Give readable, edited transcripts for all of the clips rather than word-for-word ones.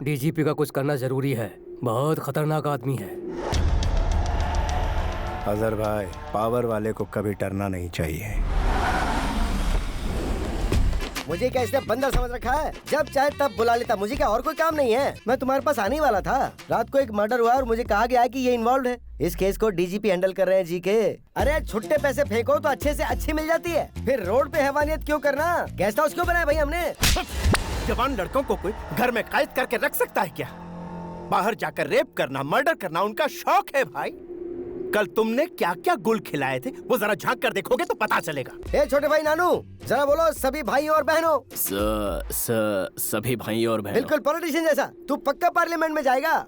DGP का कुछ करना जरूरी है। बहुत खतरनाक आदमी है। अजहर भाई, पावर वाले को कभी डरना नहीं चाहिए। मुझे क्या इसने बंदर समझ रखा है? जब चाहे तब बुला लेता। मुझे क्या और कोई काम नहीं है? मैं तुम्हारे पास आने वाला था। रात को एक मर्डर हुआ और मुझे कहा गया है कि ये इन्वॉल्व है। इस केस को डीजीपी हैंडल कर रहे हैं जी के। अरे छुट्टे पैसे फेंको तो अच्छे से अच्छी मिल जाती है। फिर रोड पे हैवानियत क्यों करना? गेस्ट हाउस क्यों बनाया भाई हमने? जवान लड़कों को कोई घर में कैद करके रख सकता है क्या? बाहर जाकर रेप करना, मर्डर करना उनका शौक है भाई। कल तुमने क्या क्या गुल खिलाए थे वो जरा झांक कर देखोगे तो पता चलेगा। ए छोटे भाई नानू, जरा बोलो सभी भाइयों और बहनों। सभी भाई और बहनों। बिल्कुल पॉलिटिशियन जैसा। तू पक्का पार्लियामेंट में जाएगा।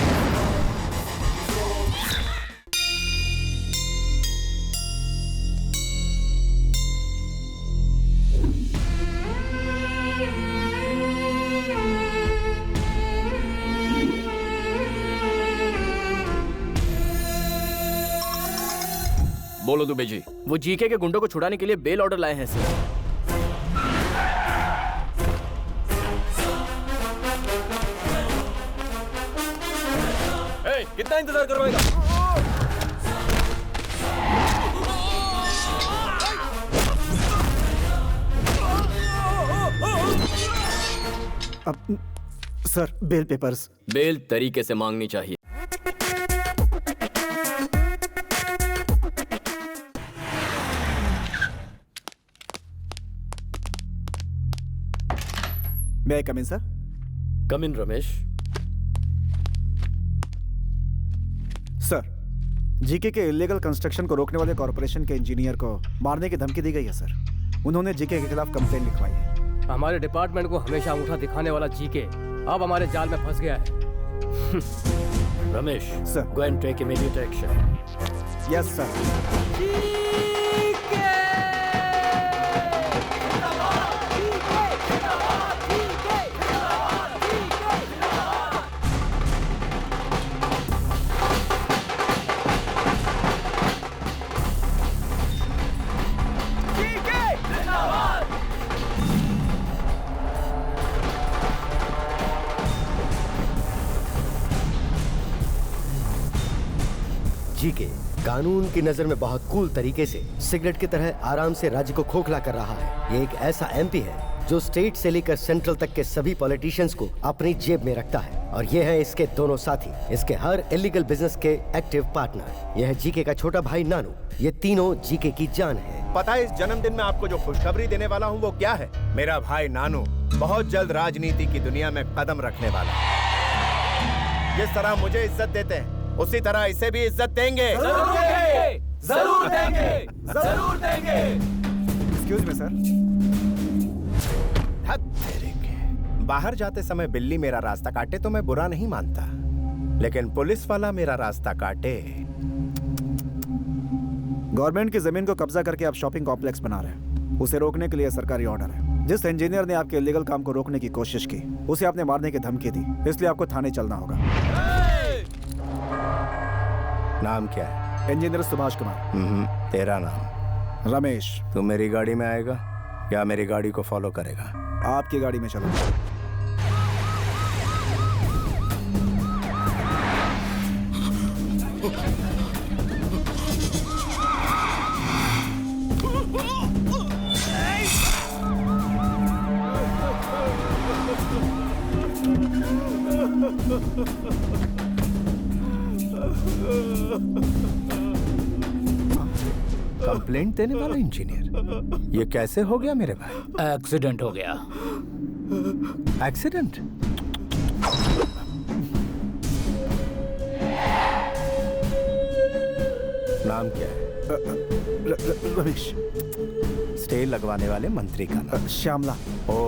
बोलो दुबे जी, वो जीके के गुंडों को छुड़ाने के लिए बेल ऑर्डर लाए हैं सर। कितना इंतजार करवाएगा? अब सर, बेल पेपर्स। बेल तरीके से मांगनी चाहिए। May I come in, sir? Come in, Ramesh. Sir, GK के इलीगल कंस्ट्रक्शन को रोकने वाले कॉर्पोरेशन के इंजीनियर को मारने की धमकी दी गई है सर। उन्होंने जीके के खिलाफ कंप्लेंट लिखवाई है। हमारे डिपार्टमेंट को हमेशा अंगूठा दिखाने वाला जीके अब हमारे जाल में फंस गया है। Ramesh, sir, go and take immediate action. Yes, sir. GK कानून की नजर में बहुत कूल तरीके से सिगरेट की तरह आराम से राज्य को खोखला कर रहा है। ये एक ऐसा एमपी है जो स्टेट से लेकर सेंट्रल तक के सभी पॉलिटिशियंस को अपनी जेब में रखता है। और ये है इसके दोनों साथी, इसके हर इलीगल बिजनेस के एक्टिव पार्टनर। यह है जीके का छोटा भाई नानू। ये तीनों जीके की जान है। पता है इस जन्मदिन में आपको जो खुशखबरी देने वाला हूँ वो क्या है? मेरा भाई नानू बहुत जल्द राजनीति की दुनिया में कदम रखने वाला है। जिस तरह मुझे इज्जत देते हैं उसी तरह इसे भी इज्जत देंगे। जरूर देंगे, जरूर देंगे, जरूर देंगे। Excuse me, sir. तेरे के। बाहर जाते समय बिल्ली मेरा रास्ता काटे तो मैं बुरा नहीं मानता, लेकिन पुलिस वाला मेरा रास्ता काटे। गवर्नमेंट की जमीन को कब्जा करके आप शॉपिंग कॉम्प्लेक्स बना रहे हैं। उसे रोकने के लिए सरकारी ऑर्डर है। जिस इंजीनियर ने आपके इलीगल काम को रोकने की कोशिश की उसे आपने मारने की धमकी दी, इसलिए आपको थाने चलना होगा। नाम क्या है? इंजीनियर सुभाष कुमार। तेरा नाम? रमेश। तू मेरी गाड़ी में आएगा या मेरी गाड़ी को फॉलो करेगा? आपकी गाड़ी में चलो। कंप्लेंट देने वाला इंजीनियर, ये कैसे हो गया मेरे भाई? एक्सीडेंट हो गया। एक्सीडेंट? नाम क्या है? रमेश। स्टे लगवाने वाले मंत्री का नाम? श्यामला। ओ,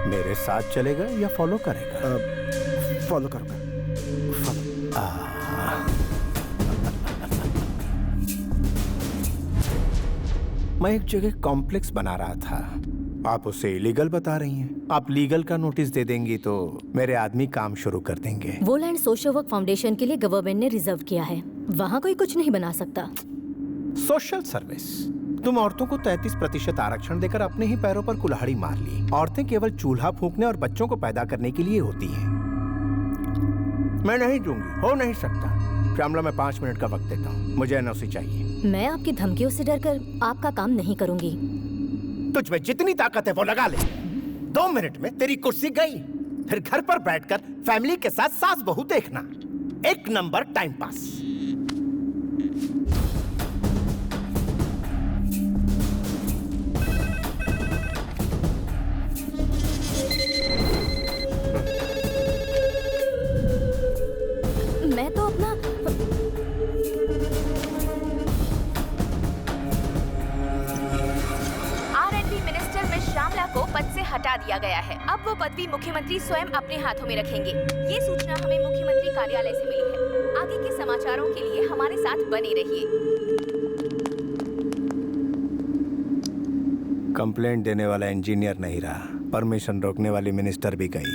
मेरे साथ चलेगा या फॉलो करेगा? फॉलो करूंगा। मैं एक जगह कॉम्प्लेक्स बना रहा था, आप उसे इलीगल बता रही हैं। आप लीगल का नोटिस दे देंगी तो मेरे आदमी काम शुरू कर देंगे। वो लैंड सोशल वर्क फाउंडेशन के लिए गवर्नमेंट ने रिजर्व किया है, वहाँ कोई कुछ नहीं बना सकता। सोशल सर्विस तुम औरतों को 33% आरक्षण देकर अपने ही पैरों पर कुल्हाड़ी मार ली। औरतें केवल चूल्हा फूंकने और बच्चों को पैदा करने के लिए होती हैं। मैं नहीं दूंगी, हो नहीं सकता। श्यामला, मैं 5 मिनट का वक्त देता हूँ, मुझे एनओसी चाहिए। मैं आपकी धमकियों से डरकर आपका काम नहीं करूंगी। तुझ में जितनी ताकत है वो लगा ले। 2 मिनट में तेरी कुर्सी गई। फिर घर पर बैठकर फैमिली के साथ सास बहू देखना, 1 नंबर टाइम पास। मैं तो अपना R&D मिनिस्टर मिस श्यामला को पद से हटा दिया गया है। अब वो पदवी मुख्यमंत्री स्वयं अपने हाथों में रखेंगे। ये सूचना हमें मुख्यमंत्री कार्यालय से मिली है। आगे के समाचारों के लिए हमारे साथ बने रहिए। कंप्लेंट देने वाला इंजीनियर नहीं रहा, परमिशन रोकने वाली मिनिस्टर भी गई।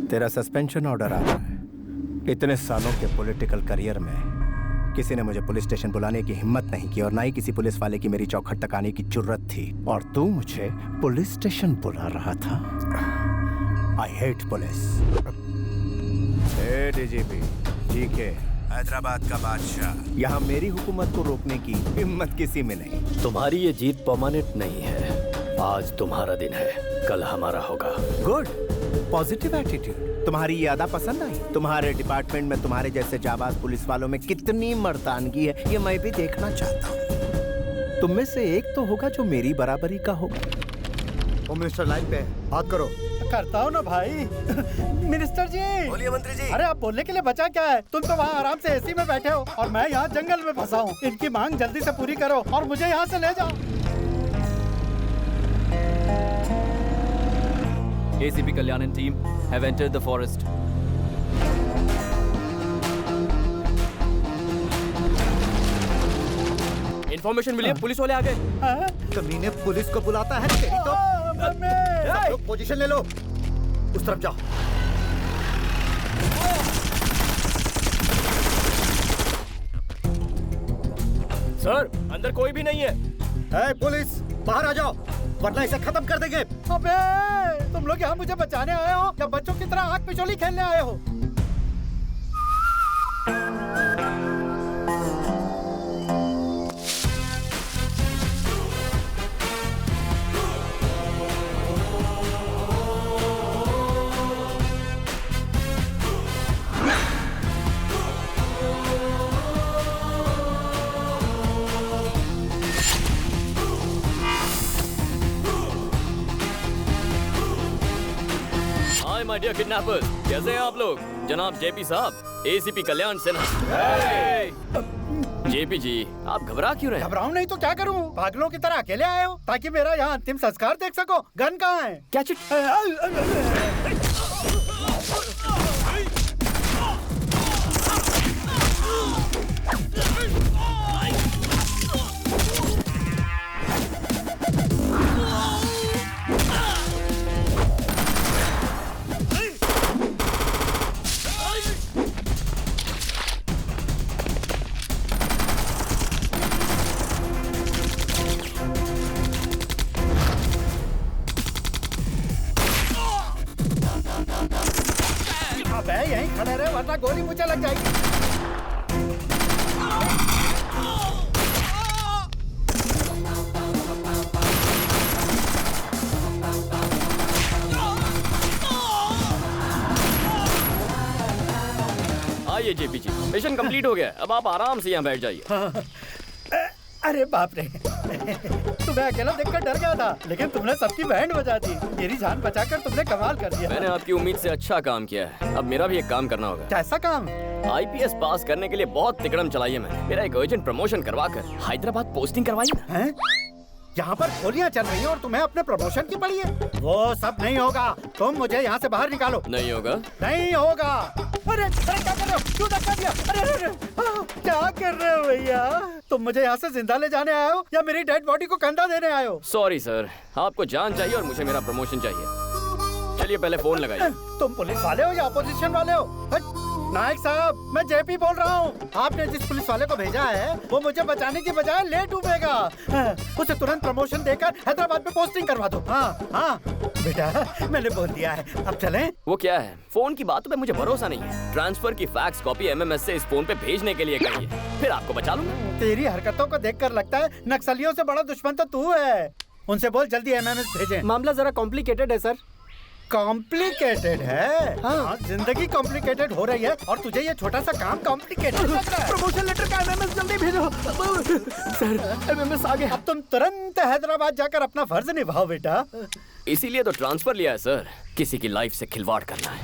तेरा सस्पेंशन ऑर्डर आ रहा है। इतने सालों के पॉलिटिकल करियर में किसी ने मुझे पुलिस स्टेशन बुलाने की हिम्मत नहीं की और ना ही किसी पुलिस वाले की मेरी चौखट तक आने की जरूरत थी, और तू मुझे पुलिस स्टेशन बुला रहा था। I hate police. DGP GK, Hyderabad का बादशाह, यहाँ मेरी हुकूमत को रोकने की हिम्मत किसी में नहीं। तुम्हारी ये जीत परमानेंट नहीं है। आज तुम्हारा दिन है, कल हमारा होगा। Good, positive attitude. तुम्हारी ये अदा पसंद आई। तुम्हारे डिपार्टमेंट में तुम्हारे जैसे जाबाज पुलिस वालों में कितनी मर्दानगी है, ये मैं भी देखना चाहता हूँ। तुम में से एक तो होगा जो मेरी बराबरी का होगा। वो मिनिस्टर लाइन पे है, बात करो। करता हूँ ना भाई। मिनिस्टर जी। बोलिए मंत्री जी। अरे आप बोलने के लिए बचा क्या है? तुम तो वहाँ आराम से एसी में बैठे हो और मैं यहाँ जंगल में फंसा हूँ। इनकी मांग जल्दी से पूरी करो और मुझे यहाँ से ले जाओ। ACP Kalyan and team have entered the forest. Information मिली है, पुलिस वाले आ गए। कमीने पुलिस को बुलाता है तेरी तो। सब लोग पोजीशन ले लो, उस तरफ जाओ। सर, अंदर कोई भी नहीं है। ए, पुलिस बाहर आ जाओ, वरना इसे खत्म कर देंगे। अबे तुम लोग यहाँ मुझे बचाने आए हो या बच्चों की तरह आग पिछोली खेलने आए हो? माय डियर किडनैपर्स, कैसे हैं आप लोग? जनाब जेपी साहब, एसीपी कल्याण सिन्हा। जेपी जी, आप घबरा क्यों रहे हैं? घबराऊं नहीं तो क्या करूं? पागलों की तरह अकेले आए हो ताकि मेरा यहाँ अंतिम संस्कार देख सको। गन कहाँ है? Catch it. अबे यहीं खड़े रहे वरना गोली मुझे लग जाएगी। आइए जेपी जी, मिशन कंप्लीट हो गया। अब आप आराम से यहाँ बैठ जाइए। अरे बाप रे, तुम्हें अकेला देखकर डर गया था, लेकिन तुमने सबकी बैंड बजा दी। मेरी जान बचाकर तुमने कमाल कर दिया। मैंने आपकी उम्मीद से अच्छा काम किया है। अब मेरा भी एक काम करना होगा। कैसा काम? IPS पास करने के लिए बहुत तिकड़म चलाई है मैंने। मेरा एक अर्जेंट प्रमोशन करवाकर हैदराबाद पोस्टिंग करवाई ना। हैं? यहाँ पर गोलियाँ चल रही हैं और तुम्हें अपने प्रमोशन की पड़ी है। वो सब नहीं होगा, तुम मुझे यहाँ से बाहर निकालो। नहीं होगा? नहीं होगा। अरे अरे क्या कर रहे हो? क्यों धक्का दिया? अरे अरे क्या कर रहे हो भैया? तुम मुझे यहाँ से जिंदा ले जाने आए हो या मेरी डेड बॉडी को कंधा देने आए हो? सॉरी सर, आपको जान चाहिए और मुझे मेरा प्रमोशन चाहिए। चलिए पहले फोन लगाइए। तुम पुलिस वाले हो या अपोजिशन वाले हो? नायक साहब, मैं जेपी बोल रहा हूँ। आपने जिस पुलिस वाले को भेजा है वो मुझे बचाने की बजाय ले डूबेगा। उसे तुरंत प्रमोशन देकर हैदराबाद में पोस्टिंग करवा दो। हाँ हाँ बेटा, मैंने बोल दिया है, अब चलें? वो क्या है, फोन की बातों पे मुझे भरोसा नहीं है। ट्रांसफर की फैक्स कॉपी एमएमएस से इस फोन पे भेजने के लिए कही है, फिर आपको बचा लूंगा। तेरी हरकतों को देखकर लगता है नक्सलियों से बड़ा दुश्मन तो तू है। उनसे बोल जल्दी एमएमएस भेजें। मामला जरा कॉम्प्लिकेटेड है सर। कॉम्प्लिकेटेड है? हाँ, जिंदगी कॉम्प्लिकेटेड हो रही है और तुझे ये छोटा सा काम कॉम्प्लिकेटेड लग रहा है। प्रमोशन लेटर का एमएमएस जल्दी भेजो। सर एमएमएस आ गया। अब तुम तुरंत हैदराबाद जाकर अपना फर्ज निभाओ बेटा। इसीलिए तो ट्रांसफर लिया है सर, किसी की लाइफ से खिलवाड़ करना है।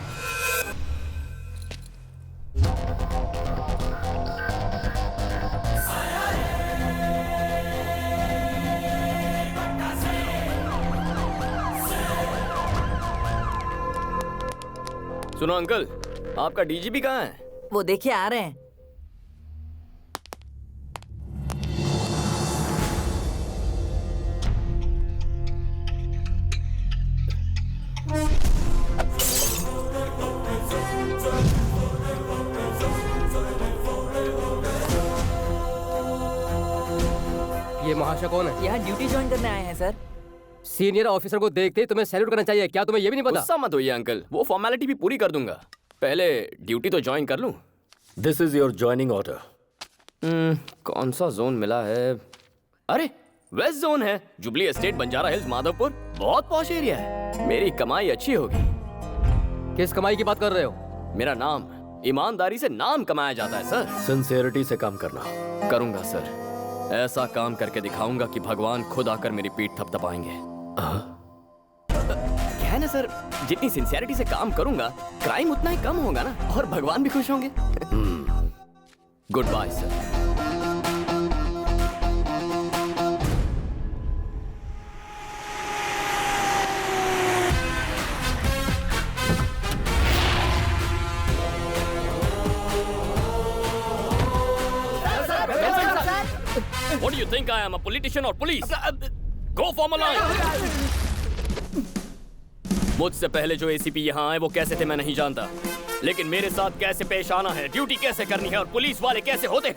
सुनो अंकल, आपका डीजीपी कहाँ है? वो देखिए आ रहे हैं। ये महाशय कौन है? यहाँ ड्यूटी ज्वाइन करने आए हैं सर। सीनियर ऑफिसर को देखते ही तुम्हें सैल्यूट करना चाहिए। क्या तुम्हें ये भी नहीं पता? गुस्सा मत होइए अंकल, वो फॉर्मेलिटी भी पूरी कर दूंगा। पहले ड्यूटी तो ज्वाइन कर लूं। This is your joining order. कौन सा जोन मिला है? अरे वेस्ट जोन है, Jubilee Estate, Banjara Hills, Madhavpur. बहुत पॉश एरिया है, मेरी कमाई अच्छी होगी। किस कमाई की बात कर रहे हो? मेरा नाम, ईमानदारी से नाम कमाया जाता है सर। सिंसियरिटी से काम करना। करूंगा सर, ऐसा काम करके दिखाऊंगा कि भगवान खुद आकर मेरी पीठ थपथपाएंगे। क्या है ना सर, जितनी सिंसियरिटी से काम करूंगा क्राइम उतना ही कम होगा ना, और भगवान भी खुश होंगे। Goodbye sir. What do you think I am, a politician or police? Go form a line. मुझसे पहले जो एसीपी यहाँ आए वो कैसे थे मैं नहीं जानता, लेकिन मेरे साथ कैसे पेश आना है, ड्यूटी कैसे करनी है और पुलिस वाले कैसे होते हैं,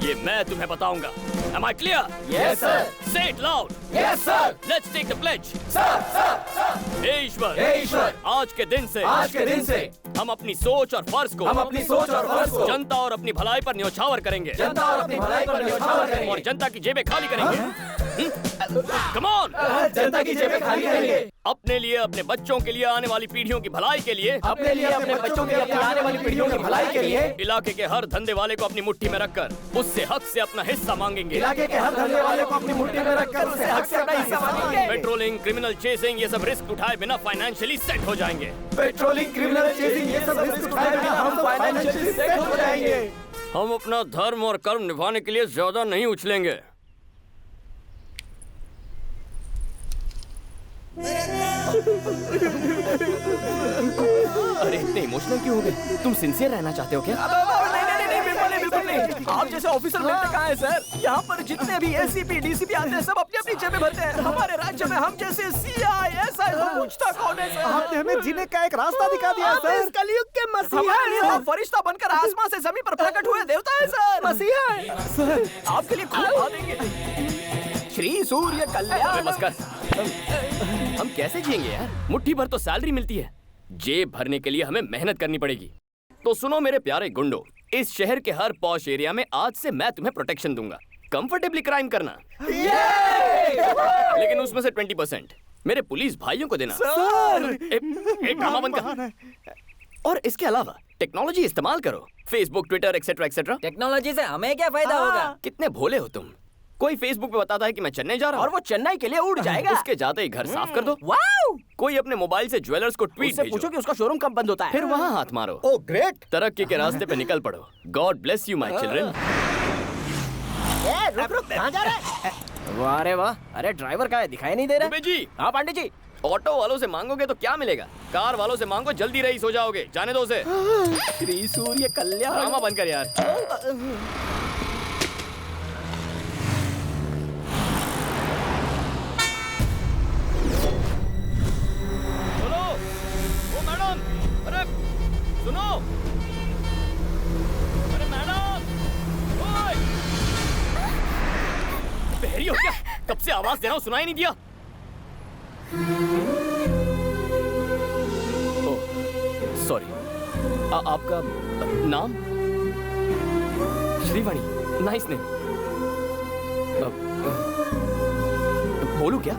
ये मैं तुम्हें बताऊंगा। Am I clear? Yes, sir. Say it loud. Yes, sir. Let's take the pledge. Sir, sir, sir. हे ईश्वर, हे ईश्वर, आज के दिन से हम अपनी सोच और फर्ज को जनता और अपनी भलाई पर न्योछावर करेंगे। और जनता की जेबें खाली करेंगे। Come on! जनता की जेबें खाली करेंगे। अपने लिए, अपने बच्चों के लिए, आने वाली पीढ़ियों की भलाई के लिए, अपने लिए, अपने बच्चों के लिए, आने वाली पीढ़ियों की भलाई के लिए, इलाके के हर धंधे वाले को अपनी मुट्ठी में रखकर उससे हक से अपना हिस्सा मांगेंगे। इलाके के हर धंधे वाले को अपनी मुट्ठी में रखकर उससे हक से अपना हिस्सा मांगेंगे। पेट्रोलिंग, क्रिमिनल चेसिंग, ये सब रिस्क उठाए बिना फाइनेंशियली सेट हो जाएंगे। पेट्रोलिंग, क्रिमिनल चेसिंग, ये सब रिस्क उठाए बिना हम फाइनेंशियली सेट हो जाएंगे। हम अपना धर्म और कर्म निभाने के लिए ज्यादा नहीं उछलेंगे। अरे इतने इमोशनल क्यों हो गए? तुम सिंसियर रहना चाहते हो क्या? नहीं, बिल्कुल नहीं। आप जैसे ऑफिसर मिलते कहाँ हैं सर? यहाँ पर जितने भी एसीपी, डीसीपी आते हैं सब अपनी अपनी जेबें भरते हैं। हमारे राज्य में हम जैसे सीआई, एसआई को पूछता कौन है सर? आपने हमें जीने का एक रास्ता दिखा दिया सर। कलयुग के मसीहा हैं। फरिश्ता बनकर आसमान से जमीन पर प्रकट हुए देवता है सर। मसीहा है सर, आपके लिए खूब भागेंगे। श्री सूर्य कल्याण। बस कर। हम कैसे जिएंगे यार? मुट्ठी भर तो सैलरी मिलती है, जेब भरने के लिए हमें मेहनत करनी पड़ेगी। तो सुनो मेरे प्यारे गुंडो, इस शहर के हर पॉश एरिया में आज से मैं तुम्हें प्रोटेक्शन दूंगा। कंफर्टेबली क्राइम करना, लेकिन उसमें से 20% मेरे पुलिस भाइयों को देना। एक ड्रामा बंद कर। और इसके अलावा टेक्नोलॉजी इस्तेमाल करो, Facebook, Twitter, etcetera etcetera. Technology से हमें क्या फायदा होगा? कितने भोले हो तुम। कोई फेसबुक पे बताता है कि मैं चेन्नई जा रहा हूँ और वो चेन्नई के लिए उड़ जाएगा। उसके जाते ही घर साफ कर दो। वाओ! कोई अपने मोबाइल से ज्वेलर्स को ट्वीट उससे पूछो कि उसका शोरूम कब बंद होता है। फिर वहाँ हाथ मारो। Oh great! तरक्की के रास्ते पे निकल पड़ो। God bless you my children. रुक, कहाँ जा रहा है? वाह रे वाह! अरे ड्राइवर का है, दिखाई नहीं दे रहा। दुबे जी। हाँ पांडे जी। ऑटो वालों से मांगोगे तो क्या मिलेगा? कार वालों से मांगो, जल्दी रईस हो जाओगे। जाने दो उसे। श्री सूर्य कल्याण। ड्रामा बंद कर यार। सुनो, ओ मैडम, अरे सुनो, कब से आवाज दे रहा हूँ, सुनाई नहीं दिया? Oh, sorry. आपका नाम? Shrivani, nice name. बोलू क्या?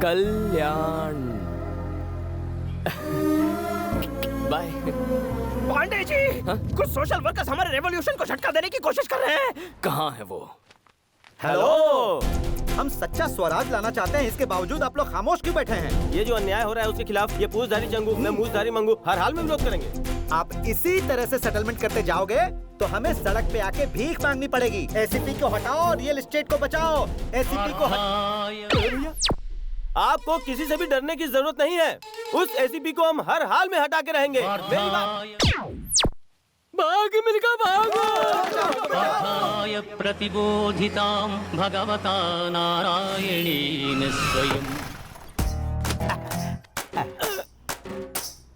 कल्याण। बाय। पांडे जी, कुछ सोशल वर्कर्स हमारे रेवोल्यूशन को झटका देने की कोशिश कर रहे हैं। कहाँ है वो? हेलो, हम सच्चा स्वराज लाना चाहते हैं, इसके बावजूद आप लोग खामोश क्यों बैठे हैं? ये जो अन्याय हो रहा है उसके खिलाफ ये पूछधारी जंगू, मैं मूछधारी मंगू, हर हाल में विरोध करेंगे। आप इसी तरह से सेटलमेंट करते जाओगे तो हमें सड़क पे आके भीख मांगनी पड़ेगी। एसीपी को हटाओ, रियल एस्टेट को बचाओ। एसीपी को आपको किसी से भी डरने की जरूरत नहीं है। उस एसीपी को हम हर हाल में हटा के रहेंगे। भाग मिलकर भागो। प्रतिबोधितां भगवता नारायणेन स्वयं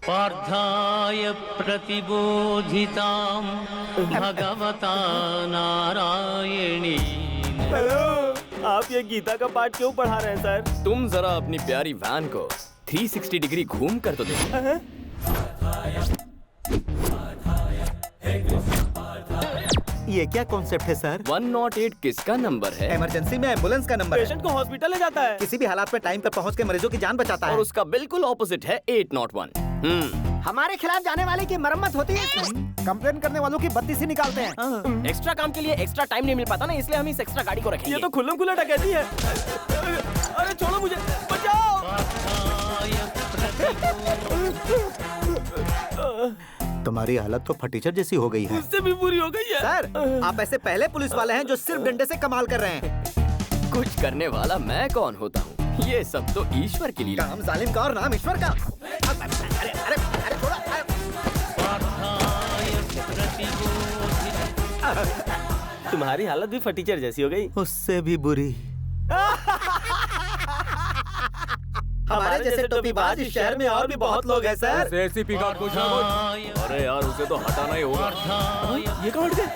पार्थाय प्रतिबोधितां भगवता नारायणेन। आप ये गीता का पाठ क्यों पढ़ा रहे हैं सर? तुम जरा अपनी प्यारी वैन को 360 डिग्री घूम कर तो देखो। ये क्या कॉन्सेप्ट है सर? 108 किसका नंबर है? इमरजेंसी में एम्बुलेंस का नंबर है। पेशेंट को हॉस्पिटल ले जाता है। किसी भी हालात में टाइम पे पहुंच के मरीजों की जान बचाता और है। उसका बिल्कुल ऑपोजिट है 801। हमारे खिलाफ जाने वाले की मरम्मत होती है। कंप्लेन करने वालों की बत्ती से निकालते हैं। एक्स्ट्रा काम के लिए एक्स्ट्रा टाइम नहीं मिल पाता ना, इसलिए हम इस एक्स्ट्रा गाड़ी को रखेंगे। ये तो खुल्लम खुल्ला डकैती है। अरे छोड़ो मुझे, बचाओ। तुम्हारी हालत तो फटीचर जैसी हो गई है। उससे भी बुरी हो गई है। सर, आप ऐसे पहले पुलिस वाले हैं जो सिर्फ डंडे से कमाल कर रहे हैं। कुछ करने वाला मैं कौन होता हूँ? ये सब तो ईश्वर की लीला। काम जालिम का और नाम ईश्वर का। अरे अरे अरे थोड़ा। तुम्हारी हालत भी फटीचर जैसी हो गई। उससे भी बुरी। हमारे जैसे टोपीबाज इस शहर में और भी बहुत लोग हैं सर। एसीपी का कुछ ना कुछ। अरे यार, उसे तो हटाना ही होगा। ये कहाँ हट गए?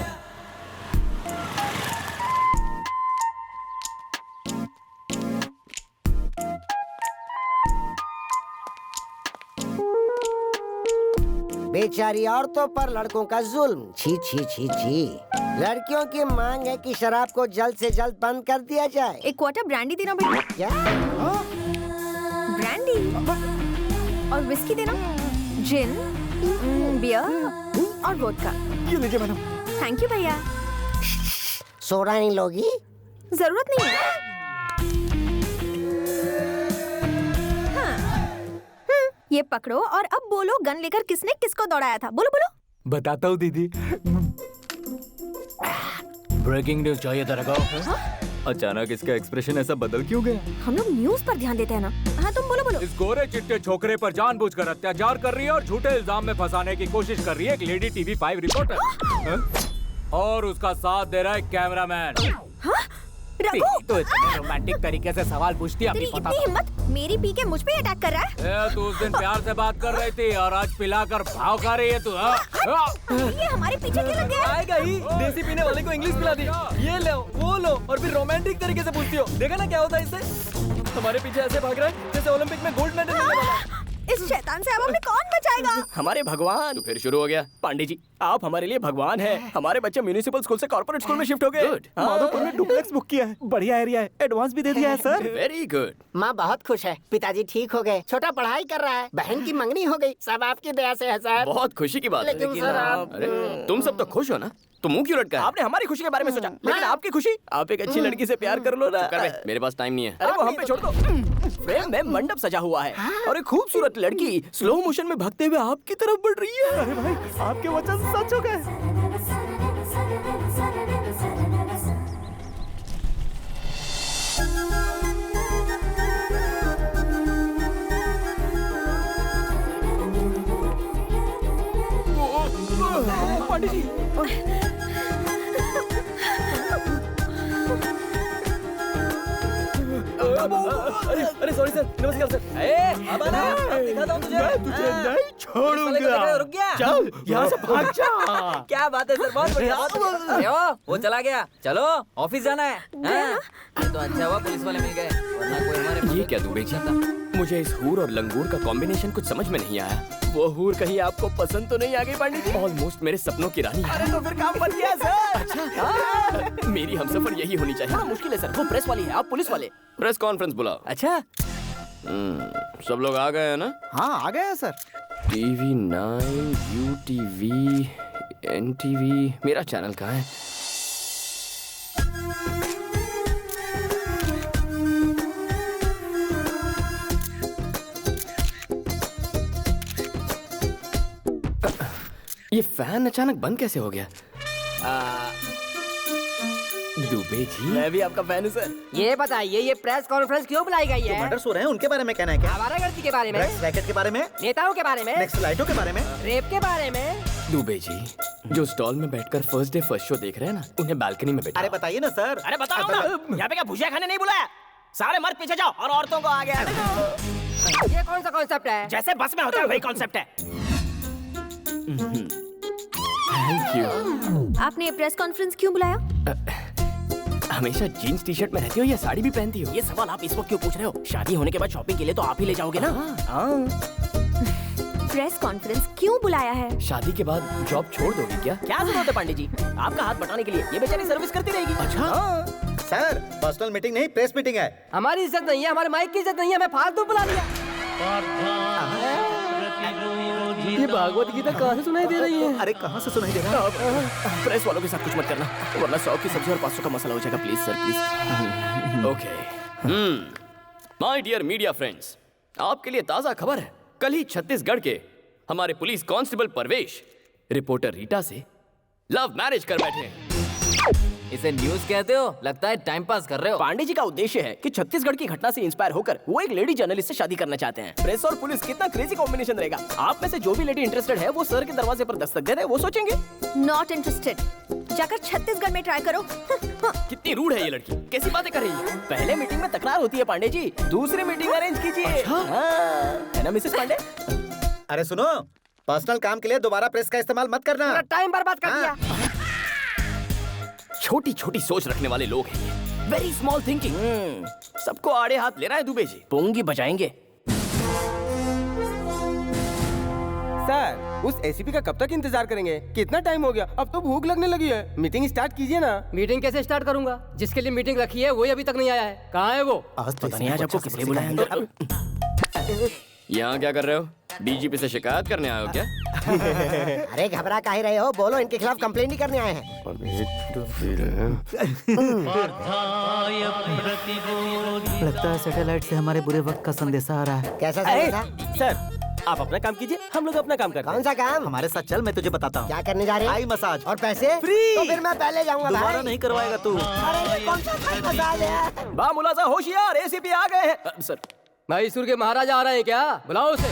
बेचारी औरतों पर लड़कों का जुल्म। छी छी छी छी। लड़कियों की मांग है कि शराब को जल्द से जल्द बंद कर दिया जाए। एक क्वार्टर ब्रांडी देना बेटा। क्या? ब्रांडी और विस्की देना, जिन, बियर और वोडका। ये लीजिए मैडम। थैंक यू भैया। सोडा नहीं लोगी? जरूरत नहीं है। ये पकड़ो और अब बोलो, गन लेकर किसने किसको दौड़ाया था? बोलो बोलो। बताता हूँ दीदी। ब्रेकिंग न्यूज चाहिए था रखो। अचानक इसका एक्सप्रेशन ऐसा बदल क्यों गया? हम लोग न्यूज पर ध्यान देते हैं ना। हाँ तुम बोलो बोलो। इस गोरे चिट्टे छोकरे पर जानबूझकर अत्याचार कर रही है और झूठे इल्जाम में फंसाने की कोशिश कर रही है एक लेडी टीवी 5 रिपोर्टर। और उसका साथ दे रहा है कैमरामैन। रघु, तो इतने रोमांटिक तरीके से सवाल पूछती है। तेरी इतनी हिम्मत, मेरी पी के मुझ पे अटैक कर रहा है। तू उस दिन प्यार से बात कर रही थी और आज पिलाकर भाव खा रही है तू। ये हमारे पीछे क्यों लग गया? आएगा ही। देसी पीने वाले को इंग्लिश पिला दी। ये लो, वो लो, और फिर रोमांटिक तरीके से पूछती हो। देखा ना क्या होता है इससे? हमारे पीछे ऐसे भाग रहा है जैसे ओलंपिक में गोल्ड मेडल मिलने वाला है। इस शैतान से अब हमें कौन बचाएगा? हमारे भगवान। तो फिर शुरू हो गया। पांडे जी, आप हमारे लिए भगवान हैं। हमारे बच्चे म्युनिसिपल स्कूल से कॉर्पोरेट स्कूल में शिफ्ट हो गए। Good. माधोपुर में डुप्लेक्स बुक किया है। बढ़िया एरिया है। एडवांस भी दे दिया है सर। Very good. माँ बहुत खुश है। पिताजी ठीक हो गए। छोटा पढ़ाई कर रहा है। बहन की मंगनी हो गई। सब आपकी दया से है सर। बहुत खुशी की बात है। लेकिन सर आप अरे तुम सब तो खुश हो ना, तो मुंह क्यों लटका है? आपने हमारी खुशी के बारे में सोचा, लेकिन आपकी खुशी, आप एक अच्छी लड़की से प्यार कर लो ना। कर बे, मेरे पास टाइम नहीं है। अरे वो हम पे छोड़ दो। फ्रेम में मंडप सजा हुआ है और एक खूबसूरत लड़की स्लो मोशन में भागते हुए आपकी तरफ बढ़ रही है। अरे भाई, आपके वचन सच हो गए। पांडे जी, अरे सॉरी सर, नमस्कार सर। अब आना, दिखाता हूँ तुझे। मैं तुझे हाँ। नहीं छोड़ूंगा। रुक गया। चल यहाँ से भाग जा। क्या बात है सर, बहुत बढ़िया। अरे वो चला गया। चलो ऑफिस जाना है। हाँ? तो अच्छा हुआ पुलिस वाले मिल गए, वरना कोई हमारे ये क्या दुबे जी? मुझे इस हूर और लंगूर का कॉम्बिनेशन कुछ समझ में नहीं आया। वो हूर कहीं आपको पसंद तो नहीं आ गई पांडे जी? ऑलमोस्ट मेरे सपनों की रानी है। अरे तो फिर काम बन गया सर। अच्छा, मेरी हमसफर यही होनी चाहिए। थोड़ा मुश्किल है सर, वो प्रेस वाली है, आप पुलिस वाले। प्रेस कॉन्फ्रेंस बुलाओ। अच्छा सब लोग आ गए हैं ना? हाँ आ गए हैं सर। TV 9, UTV, NTV, मेरा चैनल कहाँ है? ये फैन अचानक बंद कैसे हो गया? दुबे जी, मैं भी आपका फैन हूँ सर। ये बताइए ये प्रेस कॉन्फ्रेंस क्यों बुलाई गई है? मर्डर्स हो रहे हैं, उनके बारे में कहना है क्या? आवारागर्दी के बारे में, ड्रग्स रैकेट के बारे में, नेताओं के बारे में, नक्सलाइटों के बारे में, रेप के बारे में। दुबे जी, जो स्टॉल में बैठकर फर्स्ट डे फर्स्ट शो देख रहे हैं ना, उन्हें बालकनी में बैठा। अरे बताइए ना सर। अरे बताओ ना, यहाँ पे क्या भुजिया खाने नहीं बुलाया? सारे मर्द पीछे जाओ और औरतों को आगे आने दो। ये कौन सा कॉन्सेप्ट है? जैसे बस में होता है वही कॉन्सेप्ट है। Thank you. आपने प्रेस कॉन्फ्रेंस क्यों बुलाया? हमेशा जीन्स टी शर्ट में रहती हो या साड़ी भी पहनती हो? ये सवाल आप इस वक्त क्यों पूछ रहे हो? शादी होने के बाद शॉपिंग के लिए तो आप ही ले जाओगे ना। प्रेस कॉन्फ्रेंस क्यों बुलाया है? शादी के बाद जॉब छोड़ दोगे क्या? क्या जरूरत है पांडे जी आपका हाथ बटाने के लिए? ये बेचारी सर्विस करती रहेगी। अच्छा सर, पर्सनल मीटिंग नहीं, प्रेस मीटिंग है। हमारी इज्जत नहीं है, हमारे माइक की इज्जत नहीं है, हमें फालतू बुला लिया। ये भागवत गीता कहाँ से सुनाई दे रही है? अरे कहाँ से सुनाई दे रहा है? प्रेस वालों के साथ कुछ मत करना, वरना 100 की सब्जी और 500 का मसाला हो जाएगा। Please sir, please. Okay. My dear media friends, आपके लिए ताजा खबर है। कल ही छत्तीसगढ़ के हमारे पुलिस कांस्टेबल परवेश रिपोर्टर रीटा से लव मैरिज कर बैठे हैं। इसे न्यूज कहते हो? लगता है टाइम पास कर रहे हो। पांडे जी का उद्देश्य है कि छत्तीसगढ़ की घटना से इंस्पायर होकर वो एक लेडी जर्नलिस्ट से शादी करना चाहते हैं। प्रेस और पुलिस कितना क्रेजी कॉम्बिनेशन रहेगा। आप में से जो भी लेडी इंटरेस्टेड है वो सर के दरवाजे पर दस्तक दे दे, वो सोचेंगे। Not interested. जाकर छत्तीसगढ़ में ट्राई करो। कितनी रूड है ये लड़की, कैसी बातें कर रही है? पहले मीटिंग में तकरार होती है पांडे जी, दूसरी मीटिंग अरेंज कीजिए। है ना मिसेस पांडे? अरे सुनो, पर्सनल काम के लिए दोबारा प्रेस का इस्तेमाल मत करना। टाइम बर्बाद कर दिया। छोटी छोटी सोच रखने वाले लोग हैं ये, वेरी स्मॉल थिंकिंग। सबको आड़े हाथ ले रहा है दुबे जी। पोंगी बजाएंगे। सर, उस एसीपी का कब तक इंतजार करेंगे? कितना टाइम हो गया, अब तो भूख लगने लगी है। मीटिंग स्टार्ट कीजिए ना। मीटिंग कैसे स्टार्ट करूंगा? जिसके लिए मीटिंग रखी है वही अभी तक नहीं आया है। कहाँ है वो? पता नहीं आज आपको किसने बुलाया अंदर। यहाँ क्या कर रहे हो? डीजीपी से शिकायत करने आए हो क्या? अरे घबरा काहे रहे हो? बोलो, इनके खिलाफ कंप्लेंट ही करने आए हैं। लगता है सैटेलाइट से हमारे बुरे वक्त का संदेशा आ रहा है। कैसा संदेशा? सर आप अपना काम कीजिए, हम लोग अपना काम करते हैं। कौन सा काम? हमारे साथ चल, मैं तुझे बताता हूँ। क्या करने जा रहे हैं? आई मसाज और पैसे फ्री। तो फिर मैं पहले जाऊंगा। दोबारा नहीं करवाएगा तू। अरे कौन सा थाई मसाज है? बा मुलाजा होशियार, एसीपी आ गए हैं। सर मैसूर के महाराजा आ रहे हैं क्या? बुलाओ उसे।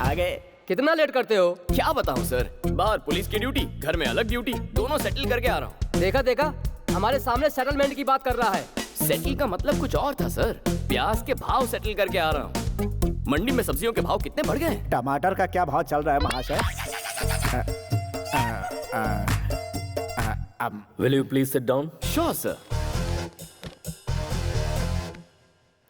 आ गए। कितना लेट करते हो? क्या बताऊं सर, बाहर पुलिस की ड्यूटी, घर में अलग ड्यूटी, दोनों सेटल करके आ रहा हूँ। देखा देखा, हमारे सामने सेटलमेंट की बात कर रहा है। सेटल का मतलब कुछ और था सर। प्याज के भाव सेटल करके आ रहा हूँ। मंडी में सब्जियों के भाव कितने बढ़ गए? टमाटर का क्या भाव चल रहा है महाशय? Will you please sit down? Sure sir.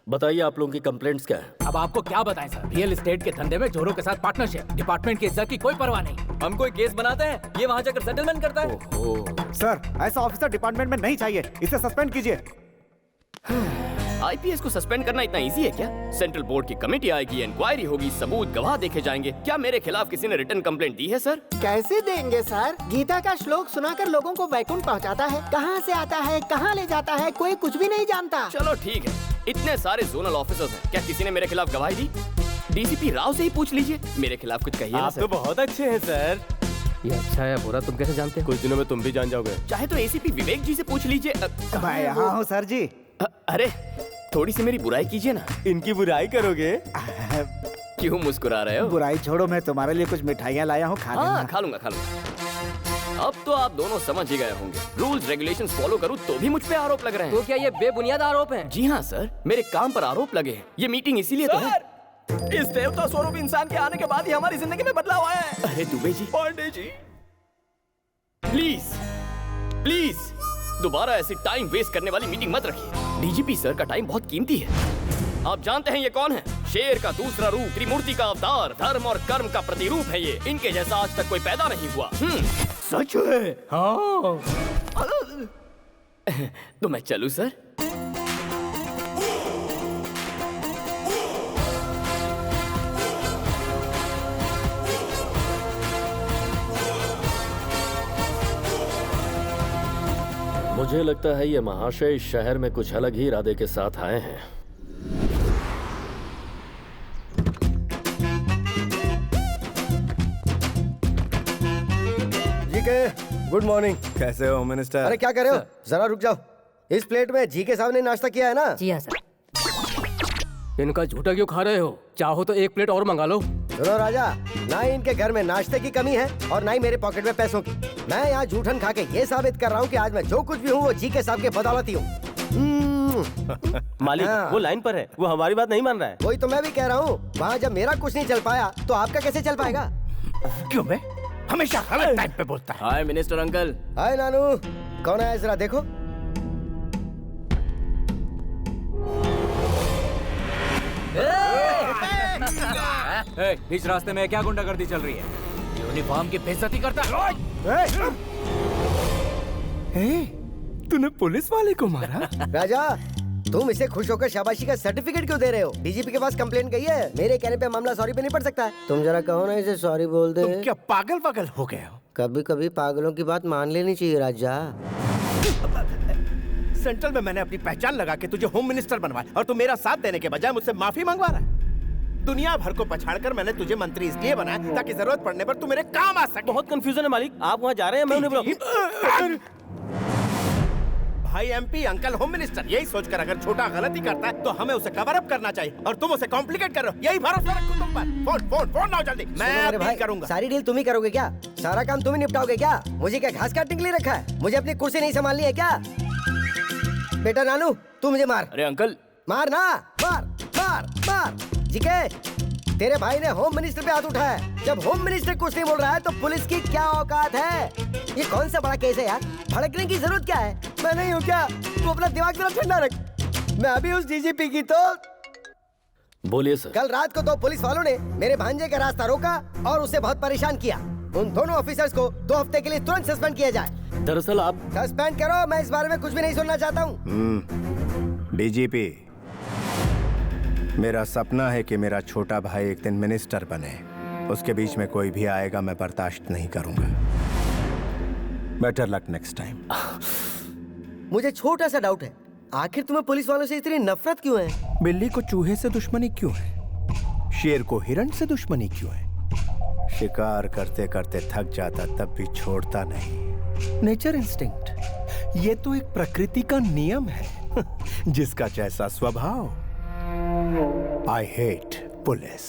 बताइए आप लोगों की कंप्लेंट्स क्या है? अब आपको क्या बताएं सर, रियल एस्टेट के धंधे में जोरों के साथ पार्टनरशिप, डिपार्टमेंट की इज्जत की कोई परवाह नहीं। हम कोई केस बनाते हैं, ये वहाँ जाकर सेटलमेंट करता है। सर, ऐसा ऑफिसर डिपार्टमेंट में नहीं चाहिए, इसे सस्पेंड कीजिए। आईपीएस को सस्पेंड करना इतना इजी है क्या? सेंट्रल बोर्ड की कमेटी आएगी, इंक्वायरी होगी, सबूत गवाह देखे जाएंगे। क्या मेरे खिलाफ किसी ने रिटर्न कंप्लेंट दी है सर? कैसे देंगे सर? गीता का श्लोक सुनाकर लोगों को वैकुंठ पहुंचाता है। कहां से आता है, कहां ले जाता है, कोई कुछ भी नहीं जानता। चलो ठीक है, इतने सारे जोनल ऑफिसर्स हैं, क्या किसी ने मेरे खिलाफ गवाही दी? डीसीपी राव से ही पूछ लीजिए, मेरे खिलाफ कुछ कहिए ना सर। तो बहुत अच्छे हैं सर। ये अच्छा है बुरा तुम कैसे जानते हो? कुछ दिनों में तुम भी जान जाओगे। चाहे तो एसीपी विवेक जी से पूछ लीजिए। मैं यहाँ हूँ सर जी। अरे थोड़ी सी मेरी बुराई कीजिए ना। इनकी बुराई करोगे? क्यों मुस्कुरा रहे हो? बुराई छोड़ो, मैं तुम्हारे लिए कुछ मिठाइयाँ लाया हूँ, खा लेना। खा लूंगा खा लूंगा। अब तो आप दोनों समझ ही गए होंगे, रूल्स रेगुलेशंस फॉलो करूं तो भी मुझ पे आरोप लग रहे हैं। तो क्या ये बेबुनियाद आरोप हैं? जी हाँ सर, मेरे काम पर आरोप लगे हैं। ये मीटिंग इसीलिए तो है। इस देवता स्वरूप इंसान के आने के बाद ही हमारी जिंदगी में बदलाव आया है। अरे दुबे जी, पांडे जी, प्लीज प्लीज दोबारा ऐसी टाइम वेस्ट करने वाली मीटिंग मत रखिए। डीजीपी सर का टाइम बहुत कीमती है। आप जानते हैं ये कौन है? शेर का दूसरा रूप, त्रिमूर्ति का अवतार, धर्म और कर्म का प्रतिरूप है ये। इनके जैसा आज तक कोई पैदा नहीं हुआ। सच है? हाँ। तो मैं चलूं सर? मुझे लगता है ये महाशय इस शहर में कुछ अलग ही इरादे के साथ आए हैं। जी के गुड मॉर्निंग। कैसे हो मिनिस्टर? अरे क्या कर रहे हो? जरा रुक जाओ। इस प्लेट में जी के साहब ने नाश्ता किया है ना? जी हाँ सर। इनका झूठा क्यों खा रहे हो? चाहो तो एक प्लेट और मंगा लो। सुनो राजा, ना ही इनके घर में नाश्ते की कमी है और ना ही मेरे पॉकेट में पैसों की। मैं यहाँ झूठन खा के ये साबित कर रहा हूँ कि आज मैं जो कुछ भी हूँ वो जी के साहब के बदौलत ही हूँ। मालिक वो लाइन पर है, वो हमारी बात नहीं मान रहा है। वही तो मैं भी कह रहा हूँ, वहाँ जब मेरा कुछ नहीं चल पाया तो आपका कैसे चल पाएगा? क्यों बे? हमेशा गलत टाइम पे बोलता है। हाय मिनिस्टर अंकल। हाय नानू, कौन है जरा देखो। बीच रास्ते में क्या गुंडागर्दी चल रही है? यूनिफॉर्म की बेइज्जती करता है। तूने पुलिस वाले को मारा? राजा, तुम इसे खुश होकर शाबाशी का सर्टिफिकेट क्यों दे रहे हो? डीजीपी के पास कंप्लेंट गई है, मेरे कहने पे मामला सॉरी पे नहीं पड़ सकता है। तुम जरा कहो ना इसे सॉरी बोल दे। तुम क्या पागल पागल हो गए हो? कभी कभी पागलों की बात मान लेनी चाहिए राजा। सेंट्रल में मैंने अपनी पहचान लगा के तुझे होम मिनिस्टर बनवाया और तू मेरा साथ देने के बजाय मुझसे माफी मंगवा रहा है। दुनिया भर को पछाड़कर मैंने तुझे मंत्री इसलिए बनाया ताकि जरूरत पड़ने पर तू मेरे काम आ सके। बहुत कंफ्यूजन है मालिक, आप वहाँ जा रहे हैं, मैं उन्हें भाई एमपी, अंकल होम मिनिस्टर, यही सोचकर अगर छोटा गलती करता है तो हमें उसे कवर अप करना चाहिए और तुम उसे कॉम्प्लिकेट कर रहे हो। यही भरोसा रखो तुम पर। फोन फोन फोन लाओ जल्दी, मैं डील करूंगा। सारी डील तुम ही करोगे क्या? सारा काम तुम ही निपटाओगे क्या? मुझे क्या घास काटने के लिए रखा है? मुझे अपनी कुर्सी नहीं संभालनी है क्या? बेटा नानू, तू मुझे मार। अरे अंकल, मार ना, मार मार मार। जीके, तेरे भाई ने होम मिनिस्टर पे हाथ उठाया है। जब होम मिनिस्टर कुछ नहीं बोल रहा है तो पुलिस की क्या औकात है? ये कौन सा बड़ा केस है यार? भड़कने की जरूरत क्या है? मैं नहीं हूँ क्या? तू अपना दिमाग जरा ठंडा रख। मैं अभी उस डीजीपी की तो बोलिए सर। कल रात को 2 पुलिस वालों ने मेरे भांजे का रास्ता रोका और उसे बहुत परेशान किया। उन दोनों ऑफिसर्स को 2 हफ्ते के लिए तुरंत सस्पेंड किया जाए। दरअसल आप सस्पेंड करो, मैं इस बारे में कुछ भी नहीं सुनना चाहता हूँ। डीजीपी, मेरा सपना है कि मेरा छोटा भाई एक दिन मिनिस्टर बने। उसके बीच में कोई भी आएगा मैं बर्दाश्त नहीं करूंगा। Better luck next time. मुझे छोटा सा डाउट है, आखिर तुम्हें पुलिस वालों से इतनी नफरत क्यों है? बिल्ली को चूहे से दुश्मनी क्यों है? शेर को हिरण से दुश्मनी क्यों है? शिकार करते करते थक जाता तब भी छोड़ता नहीं। नेचर इंस्टिंक्ट, ये तो एक प्रकृति का नियम है। जिसका जैसा स्वभाव। I hate police.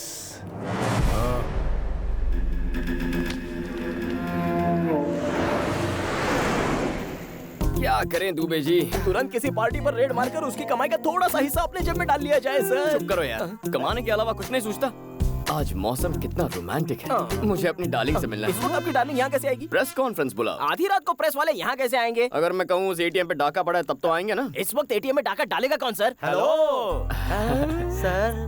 क्या करें दुबे जी? तुरंत किसी पार्टी पर रेड मारकर उसकी कमाई का थोड़ा सा हिस्सा अपने जेब में डाल लिया जाए सर। चुप करो यार, कमाने के अलावा कुछ नहीं सोचता। आज मौसम कितना रोमांटिक है। मुझे अपनी डार्लिंग से मिलना है। इस वक्त आपकी डार्लिंग यहाँ कैसे आएगी? प्रेस कॉन्फ्रेंस बुला। आधी रात को प्रेस वाले यहाँ कैसे आएंगे? अगर मैं कहूँ उस एटीएम पे डाका पड़ा है तब तो आएंगे ना। इस वक्त एटीएम में डाका डालेगा कौन सर? हेलो सर,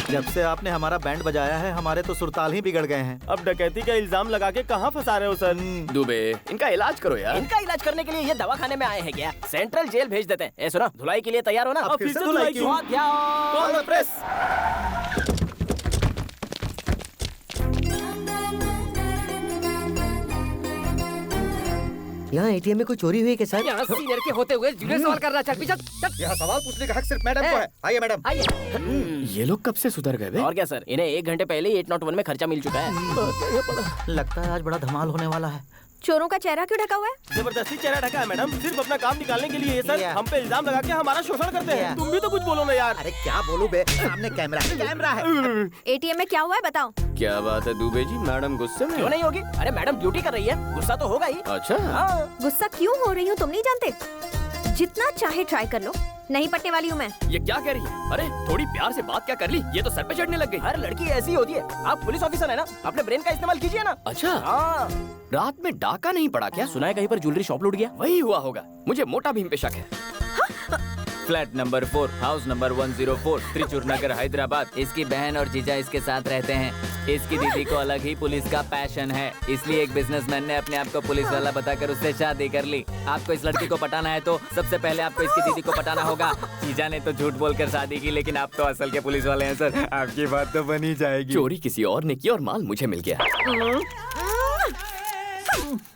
जब से आपने हमारा बैंड बजाया है हमारे तो सुरताल ही बिगड़ गए हैं। अब डकैती का इल्जाम लगा के कहाँ फंसा रहे हो सर? दुबे, इनका इलाज करो यार। इनका इलाज करने के लिए ये दवाखाने में आए हैं क्या? सेंट्रल जेल भेज देते हैं। ए सुनो, धुलाई के लिए तैयार हो ना? अब फिर से धुलाई क्यों? Call the press. यहाँ एटीएम में कोई चोरी हुई है क्या सर? यहाँ सीनियर के होते हुए जूनियर सवाल करना। चल पीछे चल। यहाँ सवाल पूछने का हक सिर्फ मैडम को है। आइए मैडम। आइए। ये लोग कब से सुधर गए? और क्या सर, इन्हें 1 घंटे पहले ही 801 में खर्चा मिल चुका है। लगता है आज बड़ा धमाल होने वाला है। चोरों का चेहरा क्यों ढका हुआ है? जबरदस्ती चेहरा ढका है मैडम, सिर्फ अपना काम निकालने के लिए। ये सर हम पे इल्जाम लगा के हमारा शोषण करते हैं। तुम भी तो कुछ बोलो ना यार। अरे क्या बोलूं बे, सामने कैमरा है। एटीएम में क्या हुआ है बताओ। क्या बात है दुबे जी, मैडम गुस्से में? क्यों नहीं होगी? अरे मैडम ड्यूटी कर रही है, गुस्सा तो होगा ही। अच्छा। हाँ। गुस्सा क्यों हो रही हूँ तुम नहीं जानते? जितना चाहे ट्राई कर लो, नहीं पटने वाली हूँ मैं। ये क्या कह रही है? अरे थोड़ी प्यार से बात क्या कर ली, ये तो सर पे चढ़ने लग गई। हर लड़की ऐसी होती है। आप पुलिस ऑफिसर है ना, अपने ब्रेन का इस्तेमाल कीजिए ना। अच्छा। हाँ। रात में डाका नहीं पड़ा क्या? सुना है कहीं पर ज्वेलरी शॉप लूट गया। वही हुआ होगा, मुझे मोटा भीम पे शक है। Flat number 4, house number 104, Trichur Nagar, Hyderabad. इसकी बहन और जीजा इसके साथ रहते हैं। इसकी दीदी को अलग ही पुलिस का पैशन है, इसलिए एक बिजनेसमैन ने अपने आप को पुलिस वाला बताकर उससे शादी कर ली। आपको इस लड़की को पटाना है तो सबसे पहले आपको इसकी दीदी को पटाना होगा। जीजा ने तो झूठ बोलकर शादी की, लेकिन आप तो असल के पुलिस वाले हैं सर, आपकी बात तो बनी जाएगी। चोरी किसी और ने की और माल मुझे मिल गया।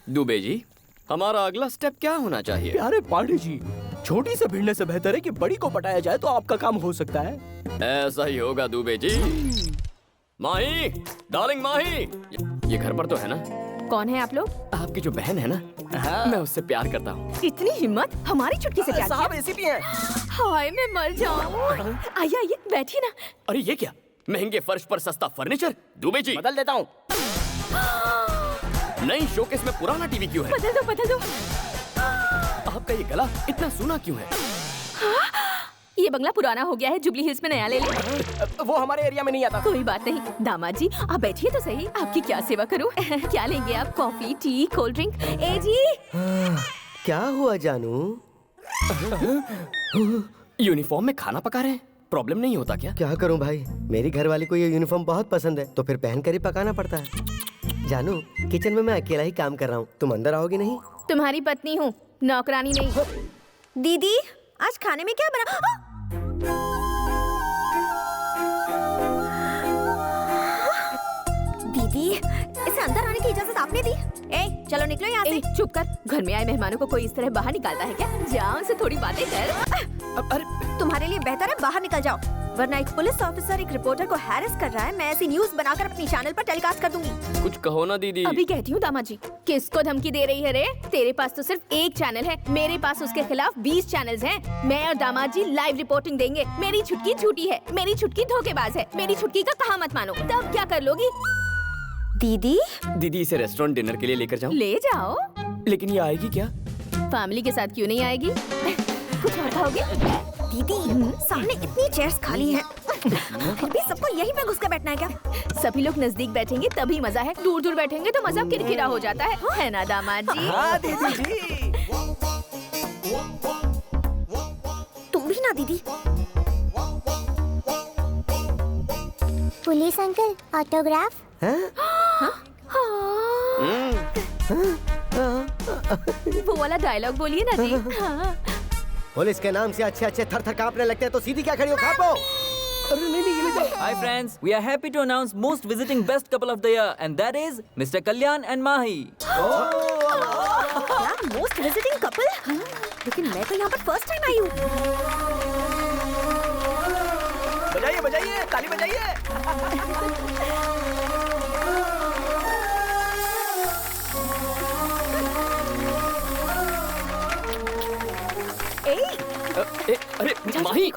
दुबे जी, हमारा अगला स्टेप क्या होना चाहिए? प्यारे पांडे जी, छोटी से भिड़ने से बेहतर है कि बड़ी को पटाया जाए तो आपका काम हो सकता है। ऐसा ही होगा दुबे जी। माही, डार्लिंग माही, ये घर पर तो है ना? कौन है आप लोग? आपकी जो बहन है ना, मैं उससे प्यार करता हूँ। इतनी हिम्मत, हमारी चुटकी से प्यार किया? साहब एसीपी हैं। हाय मैं मर जाऊँ। आइए आइए बैठिए ना। अरे ये क्या, महंगे फर्श पर सस्ता फर्नीचर? दुबे जी बदल देता हूँ। नई शोकेस में पुराना टीवी क्यों है? बदल दो बदल दो। आपका ये गला इतना सूना क्यों है? ये बंगला पुराना हो गया है, जुबली हिल्स में नया ले ले। वो हमारे एरिया में नहीं आता। कोई बात नहीं दामाद जी, आप बैठिए तो सही, आपकी क्या सेवा करूं? क्या लेंगे आप? Coffee, tea, cold drink? ए जी। क्या हुआ जानू? यूनिफॉर्म में खाना पका रहे हैं, प्रॉब्लम नहीं होता क्या? क्या करूं भाई, मेरी घरवाली को ये यूनिफॉर्म बहुत पसंद है, तो फिर पहन कर ही पकाना पड़ता है। जानू, किचन में मैं अकेला ही काम कर रहा हूँ, तुम अंदर आओगी नहीं? तुम्हारी पत्नी हूँ, नौकरानी नहीं। दीदी आज खाने में क्या बना? दीदी इसे अंदर आने की इजाजत आपने दी? ए चलो निकलो यहाँ से। चुप कर, घर में आए मेहमानों को कोई इस तरह बाहर निकालता है क्या? जाओ से थोड़ी बातें कर। अरे तुम्हारे लिए बेहतर है बाहर निकल जाओ, वरना एक पुलिस ऑफिसर एक रिपोर्टर को हैरेस कर रहा है, मैं ऐसी न्यूज बनाकर अपनी चैनल पर टेलीकास्ट कर दूंगी। कुछ कहो ना दीदी। अभी कहती हूँ दामाद जी। किसको धमकी दे रही है रे? तेरे पास तो सिर्फ एक चैनल है, मेरे पास उसके खिलाफ 20 चैनल्स हैं। मैं और दामाद जी लाइव रिपोर्टिंग देंगे। मेरी छुटकी झूठी है, मेरी छुटकी धोखेबाज है, मेरी छुटकी का कहा मत मानो। तब क्या कर लोगी? दीदी दीदी इसे रेस्टोरेंट डिनर के लिए लेकर जाओ। ले जाओ। लेकिन ये आएगी क्या? फैमिली के साथ क्यों नहीं आएगी? कुछ और खाओगे? दीदी सामने इतनी चेयर्स खाली हैं, फिर भी सबको यहीं पे घुस कर बैठना है क्या? सभी लोग नजदीक बैठेंगे तभी मजा है, दूर दूर बैठेंगे तो मजा किरकिरा हो जाता है ना दामाद जी? हाँ दीदी जी। तुम भी ना दीदी। Police uncle autograph? वो वाला डायलॉग बोलिए ना जी। हाँ। पुलिस के नाम से अच्छे अच्छे थर थर कांपने लगते हैं तो सीधी क्या खड़ी हो खापो? Hi friends, we are happy to announce most visiting best couple of the year and that is Mr. Kalyan and Mahi. क्या मोस्ट विजिटिंग कपल? लेकिन मैं तो यहाँ पर फर्स्ट टाइम आई हूँ। बजाइए बजाइए, ताली बजाइए। अरे माही।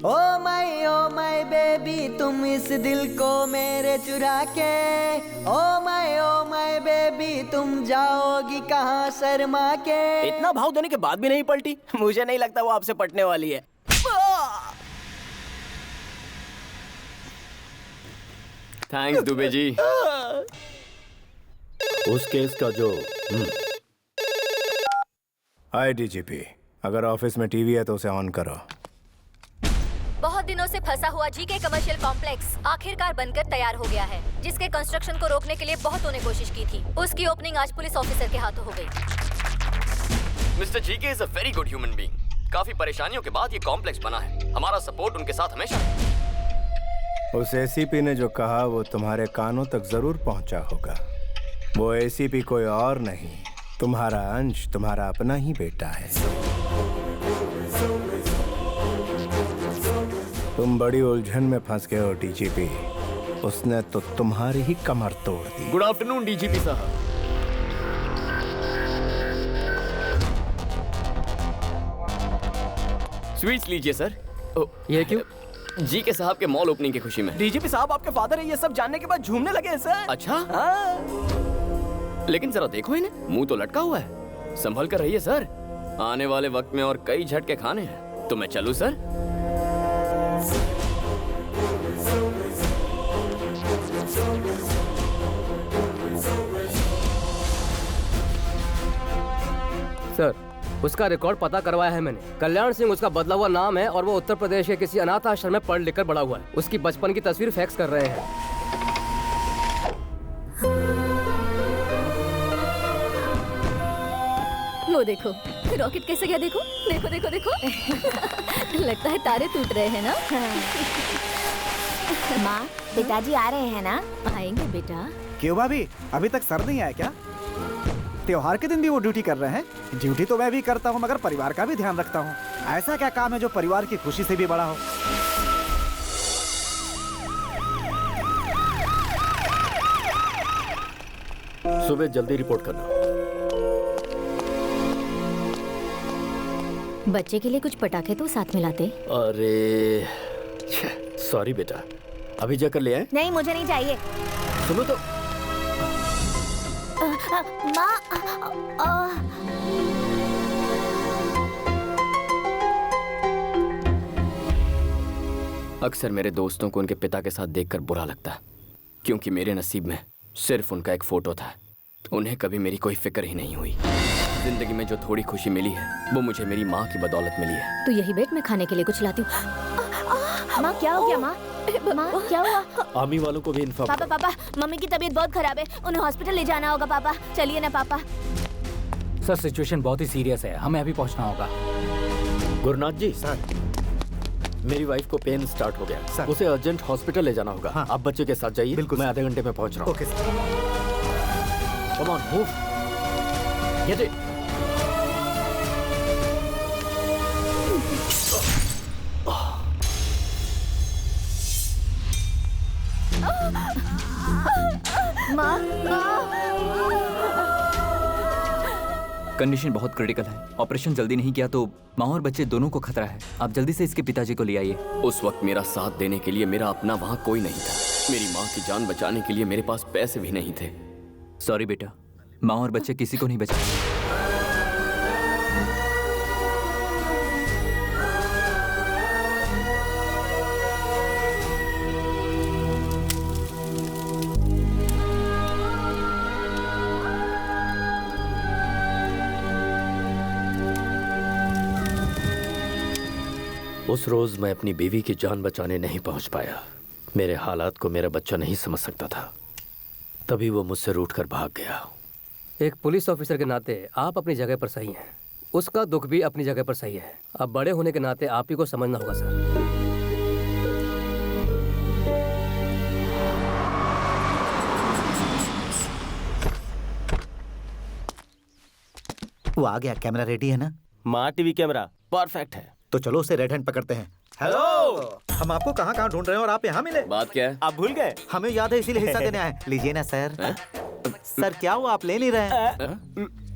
ओ माय बेबी तुम इस दिल को मेरे चुरा के, ओ माय बेबी तुम जाओगी कहाँ शर्मा के। इतना भाव देने के बाद भी नहीं पलटी, मुझे नहीं लगता वो आपसे पटने वाली है। थैंक्स दुबे जी। उस केस का जो हाय डीजीपी, अगर ऑफिस में टीवी है तो उसे ऑन करो। बहुत दिनों से फंसा हुआ जीके कमर्शियल कॉम्प्लेक्स आखिरकार बनकर तैयार हो गया है, जिसके कंस्ट्रक्शन को रोकने के लिए बहुतों ने कोशिश की थी। उसकी ओपनिंग आज पुलिस ऑफिसर के हाथों हो गई। Mister GK is a very good human being. काफी परेशानियों के बाद ये कॉम्प्लेक्स बना है। हमारा सपोर्ट उनके साथ हमेशा है। उस एसीपी ने जो कहा वो तुम्हारे कानों तक जरूर पहुंचा होगा। वो एसीपी कोई और नहीं, तुम्हारा अंश, तुम्हारा अपना ही बेटा है। तुम बड़ी उलझन में फंस गए हो डीजीपी। उसने तो तुम्हारी ही कमर तोड़ दी। गुड आफ्टरनून डीजीपी साहब। स्वीट्स लीजिए सर। ये क्यों? जी के साहब के मॉल ओपनिंग की खुशी में। डीजीपी साहब आपके फादर है, ये सब जानने के बाद झूमने लगे हैं सर। अच्छा हाँ। लेकिन जरा देखो इन्हें, मुंह तो लटका हुआ है। संभल कर रहिए सर, आने वाले वक्त में और कई झटके खाने हैं। तो मैं चलूं सर? सर, उसका रिकॉर्ड पता करवाया है मैंने। कल्याण सिंह उसका बदला हुआ नाम है और वो उत्तर प्रदेश के किसी अनाथ आश्रम में पढ़ लिख कर बड़ा हुआ है। उसकी बचपन की तस्वीर फैक्स कर रहे हैं। वो देखो, रॉकेट कैसे गया, देखो देखो देखो देखो। लगता है तारे टूट रहे हैं ना। माँ, पिताजी आ रहे हैं ना? आएंगे बेटा। क्यों भाभी, अभी तक सर नहीं आया क्या? त्योहार के दिन भी वो ड्यूटी कर रहे हैं? ड्यूटी तो मैं भी करता हूँ, मगर परिवार का भी ध्यान रखता हूँ। ऐसा क्या काम है जो परिवार की खुशी से भी बड़ा हो? सुबह जल्दी रिपोर्ट करना। बच्चे के लिए कुछ पटाखे तो साथ में लाते। अरे सॉरी बेटा, अभी जाकर ले आए। नहीं, मुझे नहीं चाहिए। सुनो तो। माँ, अक्सर मेरे दोस्तों को उनके पिता के साथ देखकर बुरा लगता है, क्योंकि मेरे नसीब में सिर्फ उनका एक फोटो था। उन्हें कभी मेरी कोई फिक्र ही नहीं हुई। जिंदगी में जो थोड़ी खुशी मिली है वो मुझे मेरी माँ की बदौलत मिली है। तू यही बैठ, मैं खाने के लिए कुछ लाती हूँ। माँ क्या हो गया? माँ, माँ क्या हुआ? आर्मी वालों को भी इन्फॉर्म। पापा पापा, मम्मी की तबीयत बहुत खराब है, उन्हें हॉस्पिटल ले जाना होगा। पापा चलिए ना पापा। सर, सिचुएशन बहुत ही सीरियस है, हमें अभी पहुंचना होगा। गुरुनाथ जी सर, मेरी वाइफ को पेन स्टार्ट हो गया सर, उसे अर्जेंट हॉस्पिटल ले जाना होगा। हाँ। आप बच्चे के साथ जाइए। बिल्कुल, मैं आधे घंटे में पहुंच रहा हूँ। Okay sir. Come on, move, get it. माँ, कंडीशन बहुत क्रिटिकल है। ऑपरेशन जल्दी नहीं किया तो माँ और बच्चे दोनों को खतरा है। आप जल्दी से इसके पिताजी को ले आइए। उस वक्त मेरा साथ देने के लिए मेरा अपना वहाँ कोई नहीं था। मेरी माँ की जान बचाने के लिए मेरे पास पैसे भी नहीं थे। सॉरी बेटा, माँ और बच्चे किसी को नहीं बचा। उस रोज मैं अपनी बीवी की जान बचाने नहीं पहुंच पाया। मेरे हालात को मेरा बच्चा नहीं समझ सकता था, तभी वो मुझसे रूठकर भाग गया। एक पुलिस ऑफिसर के नाते आप अपनी जगह पर सही हैं। उसका दुख भी अपनी जगह पर सही है। अब बड़े होने के नाते आप ही को समझना होगा सर। वो आ गया। कैमरा रेडी है ना? माँ टीवी कैमरा परफेक्ट है। तो चलो उसे रेड हैंड पकड़ते हैं। हेलो, हम आपको कहाँ कहाँ ढूंढ रहे हैं और आप यहाँ मिले। बात क्या है? आप भूल गए? हमें याद है, इसीलिए हिस्सा देने आए। लीजिए ना सर। सर क्या हुआ, आप ले नहीं रहे हैं?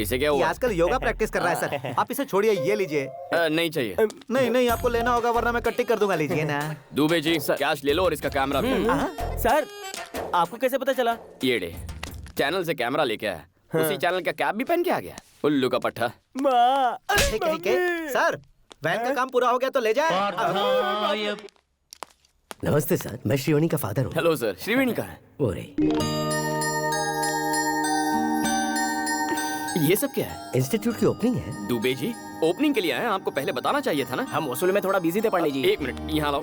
इसे क्या ये हुआ? आजकल योगा प्रैक्टिस कर रहा है सर। आप इसे छोड़िए, ये लीजिए। नहीं चाहिए। नहीं नहीं, आपको लेना होगा वरना मैं कट्टी कर दूंगा। लीजिए ना। दुबे जी, कैश ले लो और इसका कैमरा भी। सर, आपको कैसे पता चला? ये ले, चैनल से कैमरा लेके आया। उसी चैनल का कैप भी पहन के आ गया। उल्लू का पट्टा। माँ, ठीक है सर, वैन का काम पूरा हो गया तो ले जाए। नमस्ते सर, मैं श्रीवाणी का फादर हूँ। हेलो सर, श्रीवाणी का है? वो रही। ये सब क्या है? इंस्टीट्यूट की ओपनिंग है। दुबे जी, ओपनिंग के लिए आए, आपको पहले बताना चाहिए था ना। हम वसूल में थोड़ा बिजी थे पंडित जी। एक मिनट, यहाँ लाओ।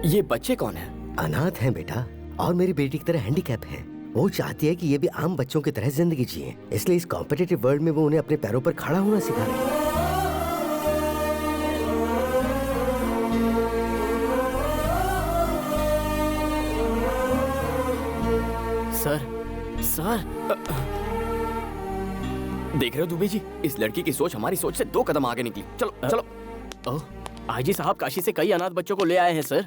ये बच्चे कौन है? अनाथ हैं बेटा, और मेरी बेटी की तरह हैंडीकैप है। वो चाहती है कि ये भी आम बच्चों की तरह जिंदगी जिए, इसलिए इस कॉम्पिटिटिव वर्ल्ड में वो उन्हें अपने पैरों पर खड़ा होना सिखा रही है। सर, सर, देख रहे हो दुबे जी, इस लड़की की सोच हमारी सोच से 2 कदम आगे निकली। चलो चलो। आईजी साहब काशी से कई अनाथ बच्चों को ले आए हैं सर।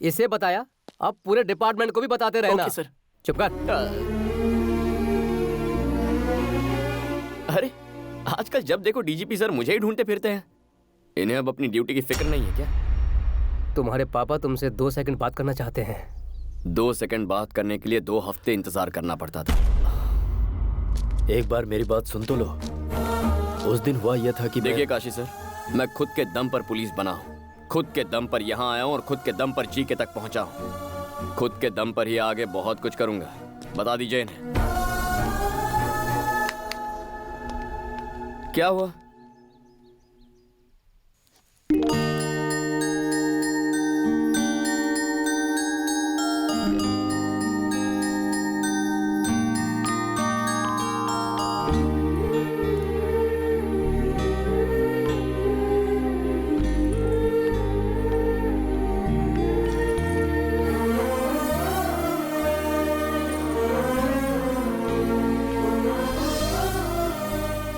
इसे बताया, अब पूरे डिपार्टमेंट को भी बताते रहना। Okay sir. चुप कर। अरे, आजकल जब देखो डीजीपी सर मुझे ही ढूंढते फिरते हैं। इन्हें अब अपनी ड्यूटी की फिक्र नहीं है क्या? तुम्हारे पापा तुमसे 2 सेकंड बात करना चाहते हैं। 2 सेकंड बात करने के लिए 2 हफ्ते इंतजार करना पड़ता था। एक बार मेरी बात सुन तो लो। उस दिन हुआ यह था कि देखिए काशी सर, मैं खुद के दम पर पुलिस बना हूँ, खुद के दम पर यहाँ आया हूँ और खुद के दम पर जीके तक पहुँचा हूँ। खुद के दम पर ही आगे बहुत कुछ करूंगा। बता दीजिए इन्हें। क्या हुआ?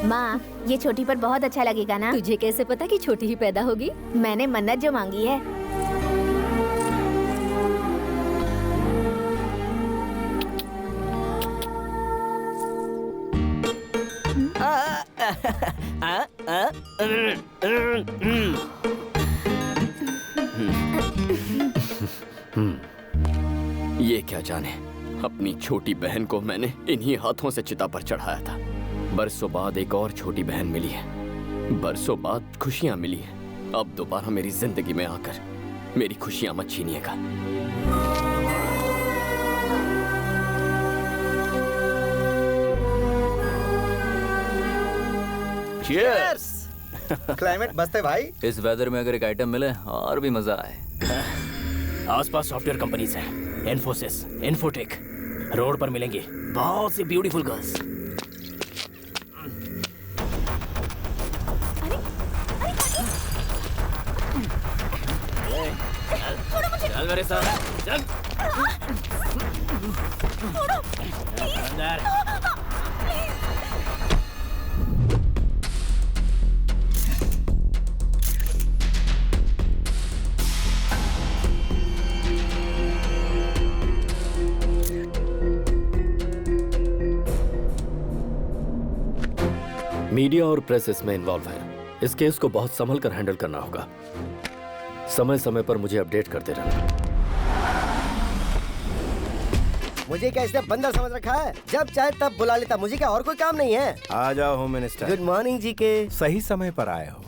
माँ, ये छोटी पर बहुत अच्छा लगेगा ना? तुझे कैसे पता कि छोटी ही पैदा होगी? मैंने मन्नत जो मांगी है। ये क्या जाने, अपनी छोटी बहन को मैंने इन्हीं हाथों से चिता पर चढ़ाया था। बरसों बाद एक और छोटी बहन मिली है, बरसों बाद खुशियां मिली हैं। अब दोबारा मेरी जिंदगी में आकर मेरी खुशियां मत छीनिएगा। Cheers! क्लाइमेट मस्त है भाई। इस वेदर में अगर एक आइटम मिले और भी मजा आए। आसपास सॉफ्टवेयर कंपनीज हैं, इन्फोसिस, इन्फोटेक। रोड पर मिलेंगी बहुत सी ब्यूटीफुल गर्ल्स। चल मेरे साथ, चल। अंदर। मीडिया और प्रेस इसमें इन्वॉल्व है। इस केस को बहुत संभल कर हैंडल करना होगा। समय समय पर मुझे अपडेट करते रहना। मुझे क्या इसने बंदर समझ रखा है? जब चाहे तब बुला लेता। मुझे क्या और कोई काम नहीं है? आ जाओ होम मिनिस्टर। गुड मॉर्निंग जी के। सही समय पर आए हो।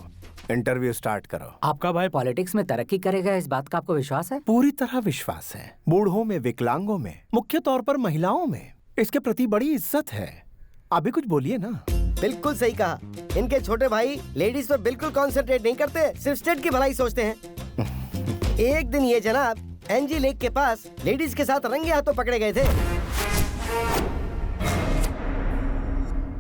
इंटरव्यू स्टार्ट करो। आपका भाई पॉलिटिक्स में तरक्की करेगा, इस बात का आपको विश्वास है? पूरी तरह विश्वास है। बूढ़ों में, विकलांगों में, मुख्य तौर पर महिलाओं में इसके प्रति बड़ी इज्जत है। अभी कुछ बोलिए ना। बिल्कुल सही कहा। इनके छोटे भाई लेडीज पर बिल्कुल कॉन्सेंट्रेट नहीं करते, सिर्फ स्टेट की भलाई सोचते हैं। एक दिन ये जनाब एनजी लेक के पास लेडीज के साथ रंगे हाथों पकड़े गए थे,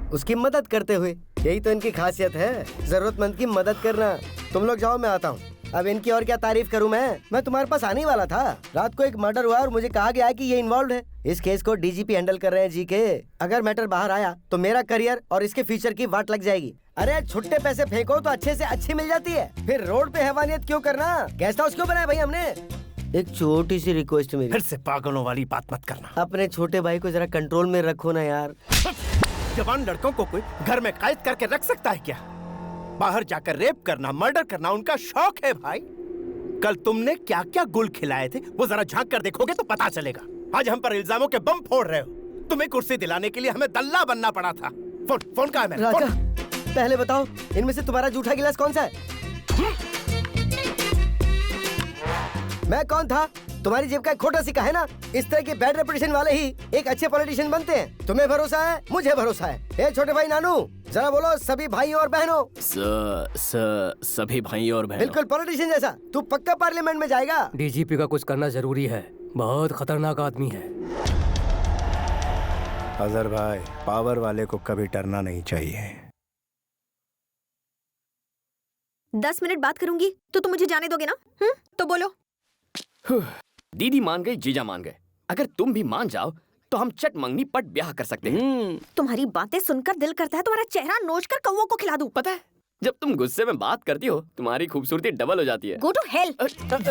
उसकी मदद करते हुए। यही तो इनकी खासियत है, जरूरतमंद की मदद करना। तुम लोग जाओ, मैं आता हूँ। अब इनकी और क्या तारीफ करूं मैं तुम्हारे पास आने ही वाला था। रात को एक मर्डर हुआ और मुझे कहा गया है कि ये इन्वॉल्व है। इस केस को डीजीपी हैंडल कर रहे हैं जी के। अगर मैटर बाहर आया तो मेरा करियर और इसके फ्यूचर की वाट लग जाएगी। अरे छुट्टे पैसे फेंको तो अच्छे से अच्छी मिल जाती है, फिर रोड पे हैवानियत क्यों करना? गेस्ट हाउस क्यों बनाया भाई हमने? एक छोटी सी रिक्वेस्ट मेरी, फिर से पागलों वाली बात मत करना। अपने छोटे भाई को जरा कंट्रोल में रखो ना यार। जवान लड़कों को कोई घर में कैद करके रख सकता है क्या? बाहर जाकर रेप करना, मर्डर करना उनका शौक है भाई। कल तुमने क्या क्या गुल खिलाए थे वो जरा झांक कर देखोगे तो पता चलेगा। आज हम पर इल्जामों के बम फोड़ रहे हो। तुम्हें कुर्सी दिलाने के लिए हमें दल्ला बनना पड़ा था। फोन कहाँ है मेरा? राजा, पहले बताओ इनमें से तुम्हारा जूठा गिलास कौन सा है? मैं कौन था? तुम्हारी जेब का खोटा सिक्का है ना। इस तरह के बैड रेपुटेशन वाले ही एक अच्छे पॉलिटिशियन बनते हैं। तुम्हें भरोसा है, मुझे भरोसा है। ए छोटे भाई नानू, जरा बोलो सभी भाइयों और बहनों। सभी भाइयों और बहनों। बिल्कुल पॉलिटिशियन जैसा। तू पक्का पार्लियामेंट में जाएगा। डीजीपी का कुछ करना जरूरी है, बहुत खतरनाक आदमी है। अजहर भाई, पावर वाले को कभी डरना नहीं चाहिए। 10 मिनट बात करूंगी तो तुम मुझे जाने दोगे ना? तो बोलो। दीदी मान गई, जीजा मान गए। अगर तुम भी मान जाओ तो हम चट मंगनी पट ब्याह कर सकते हैं। तुम्हारी बातें सुनकर दिल करता है तुम्हारा चेहरा नोच कर कौवों को खिला दूं। पता है, जब तुम गुस्से में बात करती हो तुम्हारी खूबसूरती डबल हो जाती है। Go to hell.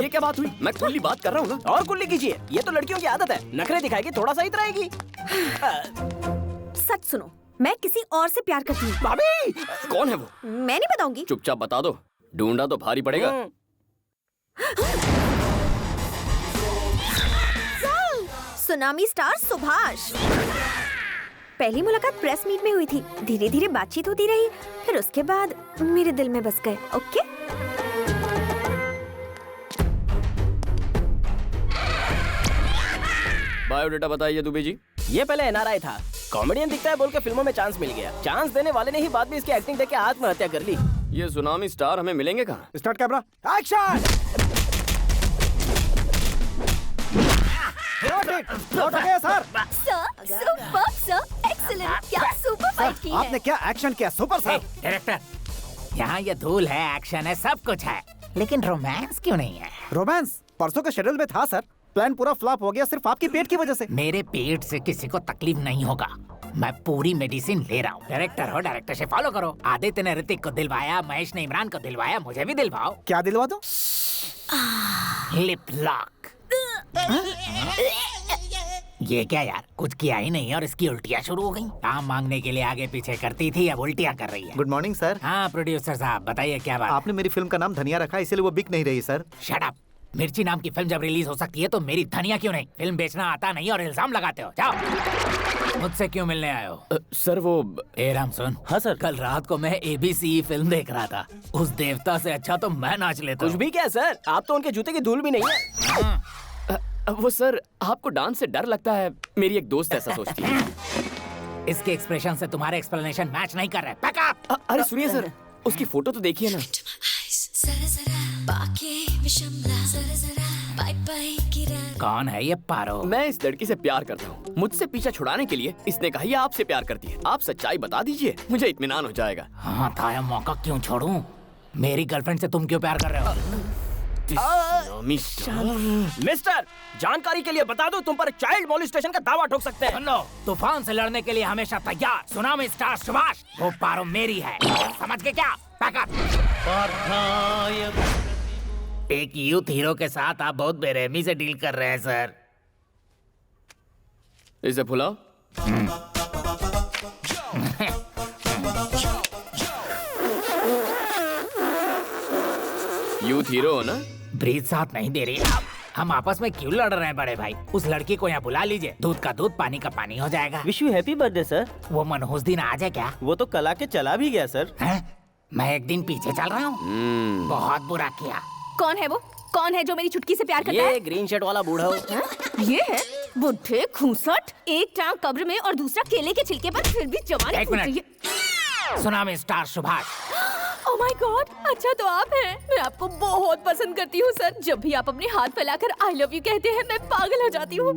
ये क्या बात हुई? मैं खुली बात कर रहा हूँ ना। और कुल्ली कीजिए, ये तो लड़कियों की आदत है। नखरे दिखाएगी, थोड़ा सा ही रहेगी। सच सुनो, मैं किसी और से प्यार करती हूँ। भाभी कौन है वो? मैं नहीं बताऊंगी। चुपचाप बता दो, ढूंढा तो भारी पड़ेगा। Tsunami star Subhash. पहली मुलाकात प्रेस मीट में हुई थी, धीरे धीरे बातचीत होती रही, फिर उसके बाद मेरे दिल में बस गए। ओके बायोडेटा बताइए दुबे जी। ये पहले एनआरआई था, कॉमेडियन दिखता है बोल के फिल्मों में चांस मिल गया। चांस देने वाले ने ही बाद में इसकी एक्टिंग देख के आत्महत्या कर ली। ये सुनामी स्टार हमें मिलेंगे कहाँ? Start camera, action. Sir super sir, excellent, क्या सुपर फाइट की है। आपने क्या एक्शन किया सुपर सर। डायरेक्टर, यहाँ ये धूल है, एक्शन है, सब कुछ है, लेकिन रोमांस क्यों नहीं है? रोमांस परसों के शेड्यूल में था सर, प्लान पूरा फ्लॉप हो गया सिर्फ आपकी पेट की वजह से। मेरे पेट से किसी को तकलीफ नहीं होगा, मैं पूरी मेडिसिन ले रहा हूँ। डायरेक्टर हो, डायरेक्टर से फॉलो करो। आदित्य ने ऋतिक को दिलवाया, महेश ने इमरान को दिलवाया, मुझे भी दिलवाओ। क्या दिलवा दो? Lip lock. ये क्या यार, कुछ किया ही नहीं और इसकी उल्टियाँ शुरू हो गई। काम मांगने के लिए आगे पीछे करती थी, अब उल्टियाँ कर रही है। Good morning sir. हाँ प्रोड्यूसर साहब बताइए क्या बात? आपने मेरी फिल्म का नाम धनिया रखा, इसलिए वो बिक नहीं रही सर। Shut up. मिर्ची नाम की फिल्म जब रिलीज हो सकती है तो मेरी धनिया क्यों नहीं? फिल्म बेचना आता नहीं और इल्जाम लगाते हो। जाओ। मुझसे क्यों मिलने आए हो? सर वो ए राम सुन। हाँ सर। कल रात को मैं ABC फिल्म देख रहा था, उस देवता से अच्छा तो मैं नाच लेता। कुछ भी क्या सर, आप तो उनके जूते की धूल भी नहीं है। वो सर, आपको डांस से डर लगता है, मेरी एक दोस्त ऐसा सोचती है। इसके एक्सप्रेशन से तुम्हारे एक्सप्लेनेशन मैच नहीं कर रहे। अरे सुनिए सर, उसकी फोटो तो देखिए ना। कौन है ये पारो? मैं इस लड़की से प्यार करता हूँ, मुझसे पीछा छुड़ाने के लिए इसने कहा ये आपसे प्यार करती है। आप सच्चाई बता दीजिए, मुझे इत्मीनान हो जाएगा। हाँ था, मौका क्यों छोड़ूं? मेरी गर्लफ्रेंड से तुम क्यों प्यार कर रहे हो? मिस्टर, जानकारी के लिए बता दो, तुम पर चाइल्ड मोलिस्टेशन का दावा ठोक सकते हैं। सुन लो, तूफान से लड़ने के लिए हमेशा तैयार सुनामी स्टार सुभाष। वो पारो मेरी है, समझ के क्या? एक यूथ हीरो के साथ आप बहुत बेरहमी से डील कर रहे हैं सर। इसे फुलाओ। यूथ हीरो हो ना? ब्रीथ साथ नहीं दे रही। हम आपस में क्यों लड़ रहे हैं बड़े भाई? उस लड़की को यहाँ बुला लीजिए, दूध का दूध पानी का पानी हो जाएगा। Wish you happy birthday sir. वो मनहूस दिन आ जाए क्या? वो तो कल आके चला भी गया सर। मैं एक दिन पीछे चल रहा हूँ, बहुत बुरा किया। कौन है वो? कौन है जो मेरी चुटकी से प्यार करता है? ये ग्रीन शर्ट वाला बूढ़ा हो। ये है बुढ़े खूंसट, एक टांग कब्र में और दूसरा केले के छिलके पर, फिर भी जवानी एक फूट रही minute. Tsunami star Subhash. Oh my God, अच्छा तो आप हैं। मैं आपको बहुत पसंद करती हूँ सर। जब भी आप अपने हाथ फैलाकर आई लव यू कहते हैं, मैं पागल हो जाती हूँ।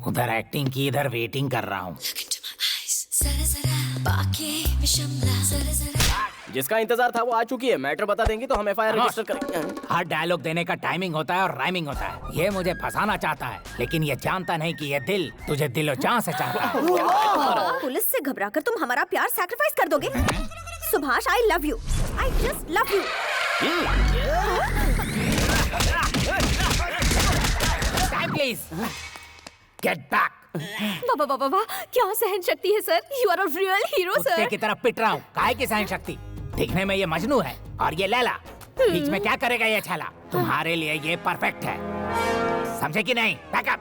उधर एक्टिंग की, इधर वेटिंग कर रहा हूँ। जिसका इंतजार था वो आ चुकी है। मैटर बता देंगी तो हम FIR रजिस्टर करेंगे। हर डायलॉग देने का टाइमिंग होता है और राइमिंग होता है। ये मुझे फंसाना चाहता है, लेकिन ये जानता नहीं कि ये दिल तुझे दिलो जान से चाहता है। पुलिस से घबराकर तुम हमारा प्यार सैक्रिफाइस कर दोगे? Subhash, I love you, I just love you. Please get back. वाह वाह वाह वाह, क्या सहन शक्ति है sir. You are a real hero कुत्ते सर। की तरह पिट रहा हूँ, काहे की सहन शक्ति? दिखने में ये मजनू है और ये लैला, बीच में क्या करेगा ये छाला? तुम्हारे लिए ये परफेक्ट है, समझे कि नहीं? बैकअप।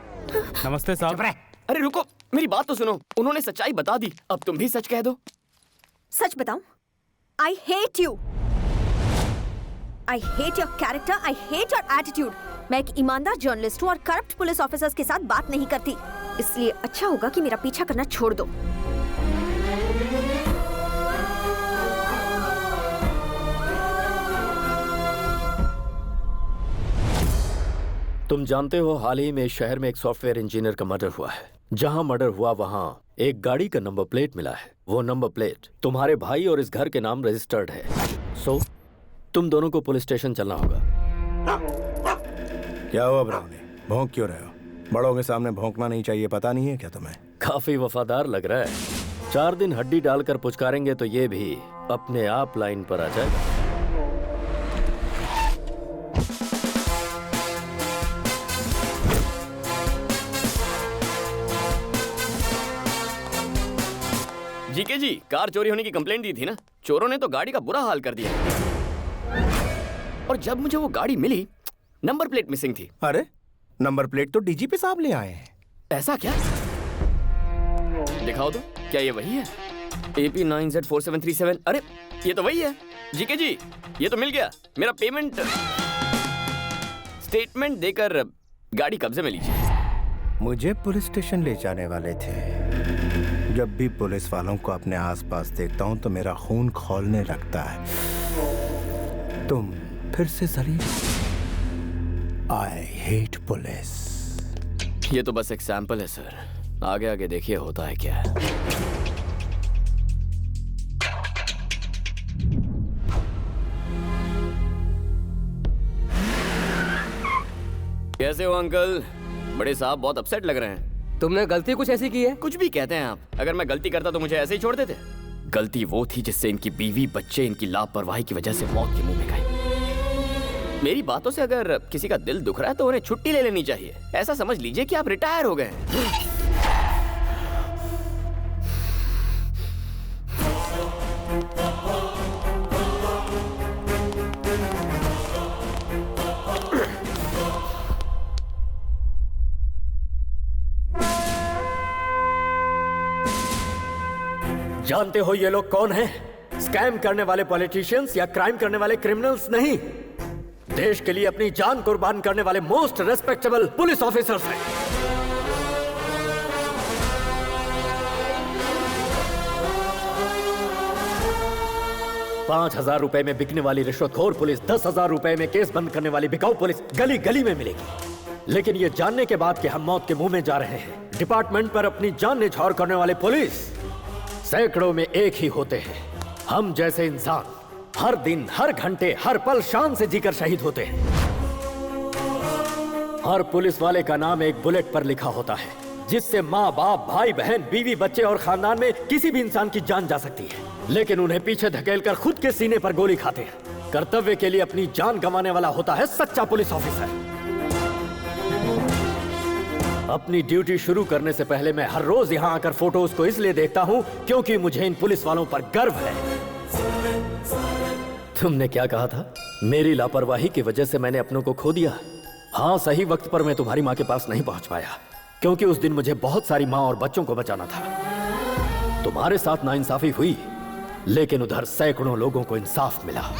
नमस्ते साहब। अरे रुको, मेरी बात तो सुनो। उन्होंने सच्चाई बता दी, अब तुम भी सच कह दो। सच बताऊं? I hate you. I hate your character, I hate your attitude. मैं एक ईमानदार जर्नलिस्ट हूँ और करप्ट पुलिस ऑफिसर्स के साथ बात नहीं करती, इसलिए अच्छा होगा कि मेरा पीछा करना छोड़ दो। तुम जानते हो, हाल ही में शहर में एक सॉफ्टवेयर इंजीनियर का मर्डर हुआ है। जहां मर्डर हुआ वहां एक गाड़ी का नंबर प्लेट मिला है। वो नंबर प्लेट तुम्हारे भाई और इस घर के नाम रजिस्टर्ड है। सो तुम दोनों को पुलिस स्टेशन चलना होगा। क्या हुआ ब्राउनी, भौंक क्यों रहे हो? बड़ों के सामने भौंकना नहीं चाहिए, पता नहीं है क्या तुम्हें? काफी वफादार लग रहा है। 4 दिन हड्डी डालकर पुचकारेंगे तो ये भी अपने आप लाइन पर आ जाएगा। जीके जी, कार चोरी होने की कंप्लेंट दी थी ना, चोरों ने तो गाड़ी का बुरा हाल कर दिया। और जब मुझे वो गाड़ी मिली, नंबर प्लेट मिसिंग थी। अरे, नंबर प्लेट तो डीजीपी साहब ले आए हैं। ऐसा क्या? दिखाओ तो, क्या ये वही है? AP9Z4737। अरे, ये तो वही है। जीके जी, ये तो मिल गया। मेरा पेमेंट स्टेटमेंट देकर गाड़ी कब्जे में लीजिए। मुझे पुलिस स्टेशन ले जाने वाले थे। जब भी पुलिस वालों को अपने आसपास देखता हूं तो मेरा खून खौलने लगता है। तुम फिर से जलील। I hate police. ये तो बस एक सैंपल है सर, आगे आगे देखिए होता है क्या। कैसे हो अंकल? बड़े साहब बहुत अपसेट लग रहे हैं। तुमने गलती कुछ ऐसी की है? कुछ भी कहते हैं आप। अगर मैं गलती करता तो मुझे ऐसे ही छोड़ देते? गलती वो थी जिससे इनकी बीवी बच्चे इनकी लापरवाही की वजह से मौत के मुंह में गए। मेरी बातों से अगर किसी का दिल दुख रहा है तो उन्हें छुट्टी ले लेनी चाहिए। ऐसा समझ लीजिए कि आप रिटायर हो गए हैं। जानते हो ये लोग कौन हैं? स्कैम करने वाले पॉलिटिशियंस या क्राइम करने वाले क्रिमिनल्स नहीं, देश के लिए अपनी जान कुर्बान करने वाले मोस्ट रेस्पेक्टेबल पुलिस ऑफिसर्स हैं। ₹5,000 में बिकने वाली रिश्वतखोर पुलिस 10,000 रुपए में केस बंद करने वाली बिकाऊ पुलिस गली गली में मिलेगी। लेकिन ये जानने के बाद कि हम मौत के मुंह में जा रहे हैं, डिपार्टमेंट पर अपनी जान न्यौछावर करने वाले पुलिस सैकड़ों में एक ही होते हैं। हम जैसे इंसान हर दिन, हर घंटे, हर पल शान से जीकर शहीद होते हैं। हर पुलिस वाले का नाम एक बुलेट पर लिखा होता है, जिससे माँ बाप, भाई बहन, बीवी बच्चे और खानदान में किसी भी इंसान की जान जा सकती है। लेकिन उन्हें पीछे धकेलकर खुद के सीने पर गोली खाते हैं। कर्तव्य के लिए अपनी जान गंवाने वाला होता है सच्चा पुलिस ऑफिसर। अपनी ड्यूटी शुरू करने से पहले मैं हर रोज यहाँ आकर फोटोज को इसलिए देखता हूँ क्योंकि मुझे इन पुलिस वालों पर गर्व है। तुमने क्या कहा था? मेरी लापरवाही की वजह से मैंने अपनों को खो दिया। हाँ, सही वक्त पर मैं तुम्हारी माँ के पास नहीं पहुंच पाया क्योंकि उस दिन मुझे बहुत सारी माँ और बच्चों को बचाना था। तुम्हारे साथ नाइंसाफी हुई, लेकिन उधर सैकड़ों लोगों को इंसाफ मिला।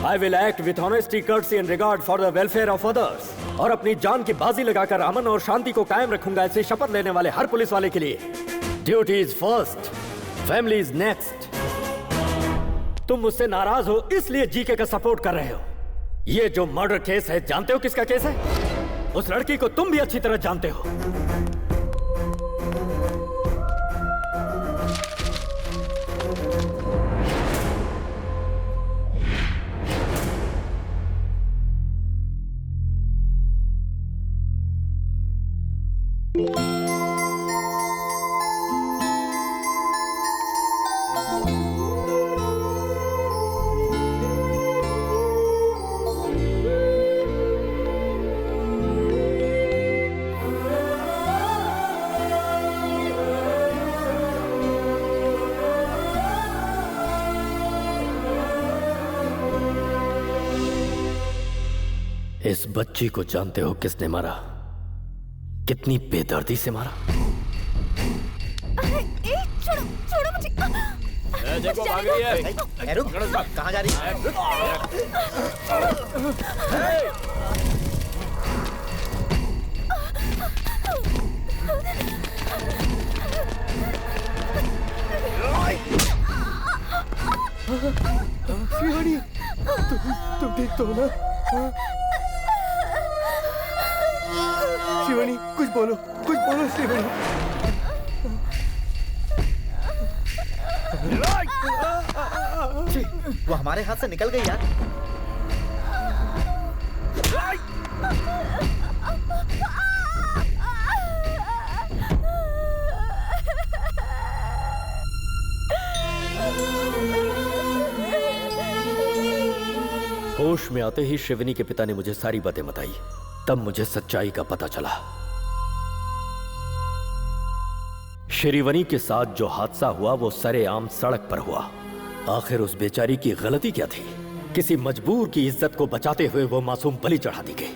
I will act with honesty, courtesy and regard for the welfare of others। और अपनी जान की बाजी लगाकर अमन और शांति को कायम रखूंगा, ऐसे शपथ लेने वाले हर पुलिस वाले के लिए। Duty is first, family is next. तुम मुझसे नाराज हो इसलिए जीके का सपोर्ट कर रहे हो। ये जो मर्डर केस है, जानते हो किसका केस है? उस लड़की को तुम भी अच्छी तरह जानते हो। इस बच्ची को जानते हो किसने मारा? कितनी बेदर्दी से मारा? छोड़ो, छोड़ो मुझे। देखो भाग रही है। रुक, कहाँ जा रही है? शिवानी, तुम ठीक तो हो ना? शिवानी, कुछ बोलो शिवानी। वो हमारे हाथ से निकल गई यार। होश में आते ही शिवनी के पिता ने मुझे सारी बातें बताई। तब मुझे सच्चाई का पता चला। श्रीवनी के साथ जो हादसा हुआ वो सरेआम सड़क पर हुआ। आखिर उस बेचारी की गलती क्या थी? किसी मजबूर की इज्जत को बचाते हुए वो मासूम बलि चढ़ा दी गई।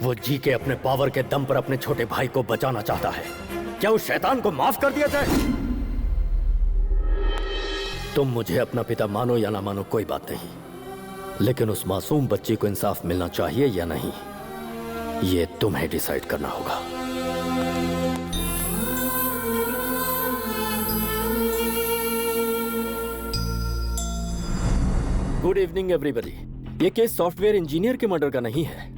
वो जी के अपने पावर के दम पर अपने छोटे भाई को बचाना चाहता है। क्या उस शैतान को माफ कर दिया जाए? तुम मुझे अपना पिता मानो या ना मानो कोई बात नहीं, लेकिन उस मासूम बच्ची को इंसाफ मिलना चाहिए या नहीं, ये तुम्हें डिसाइड करना होगा। Good evening everybody. ये केस सॉफ्टवेयर इंजीनियर के मर्डर का नहीं है,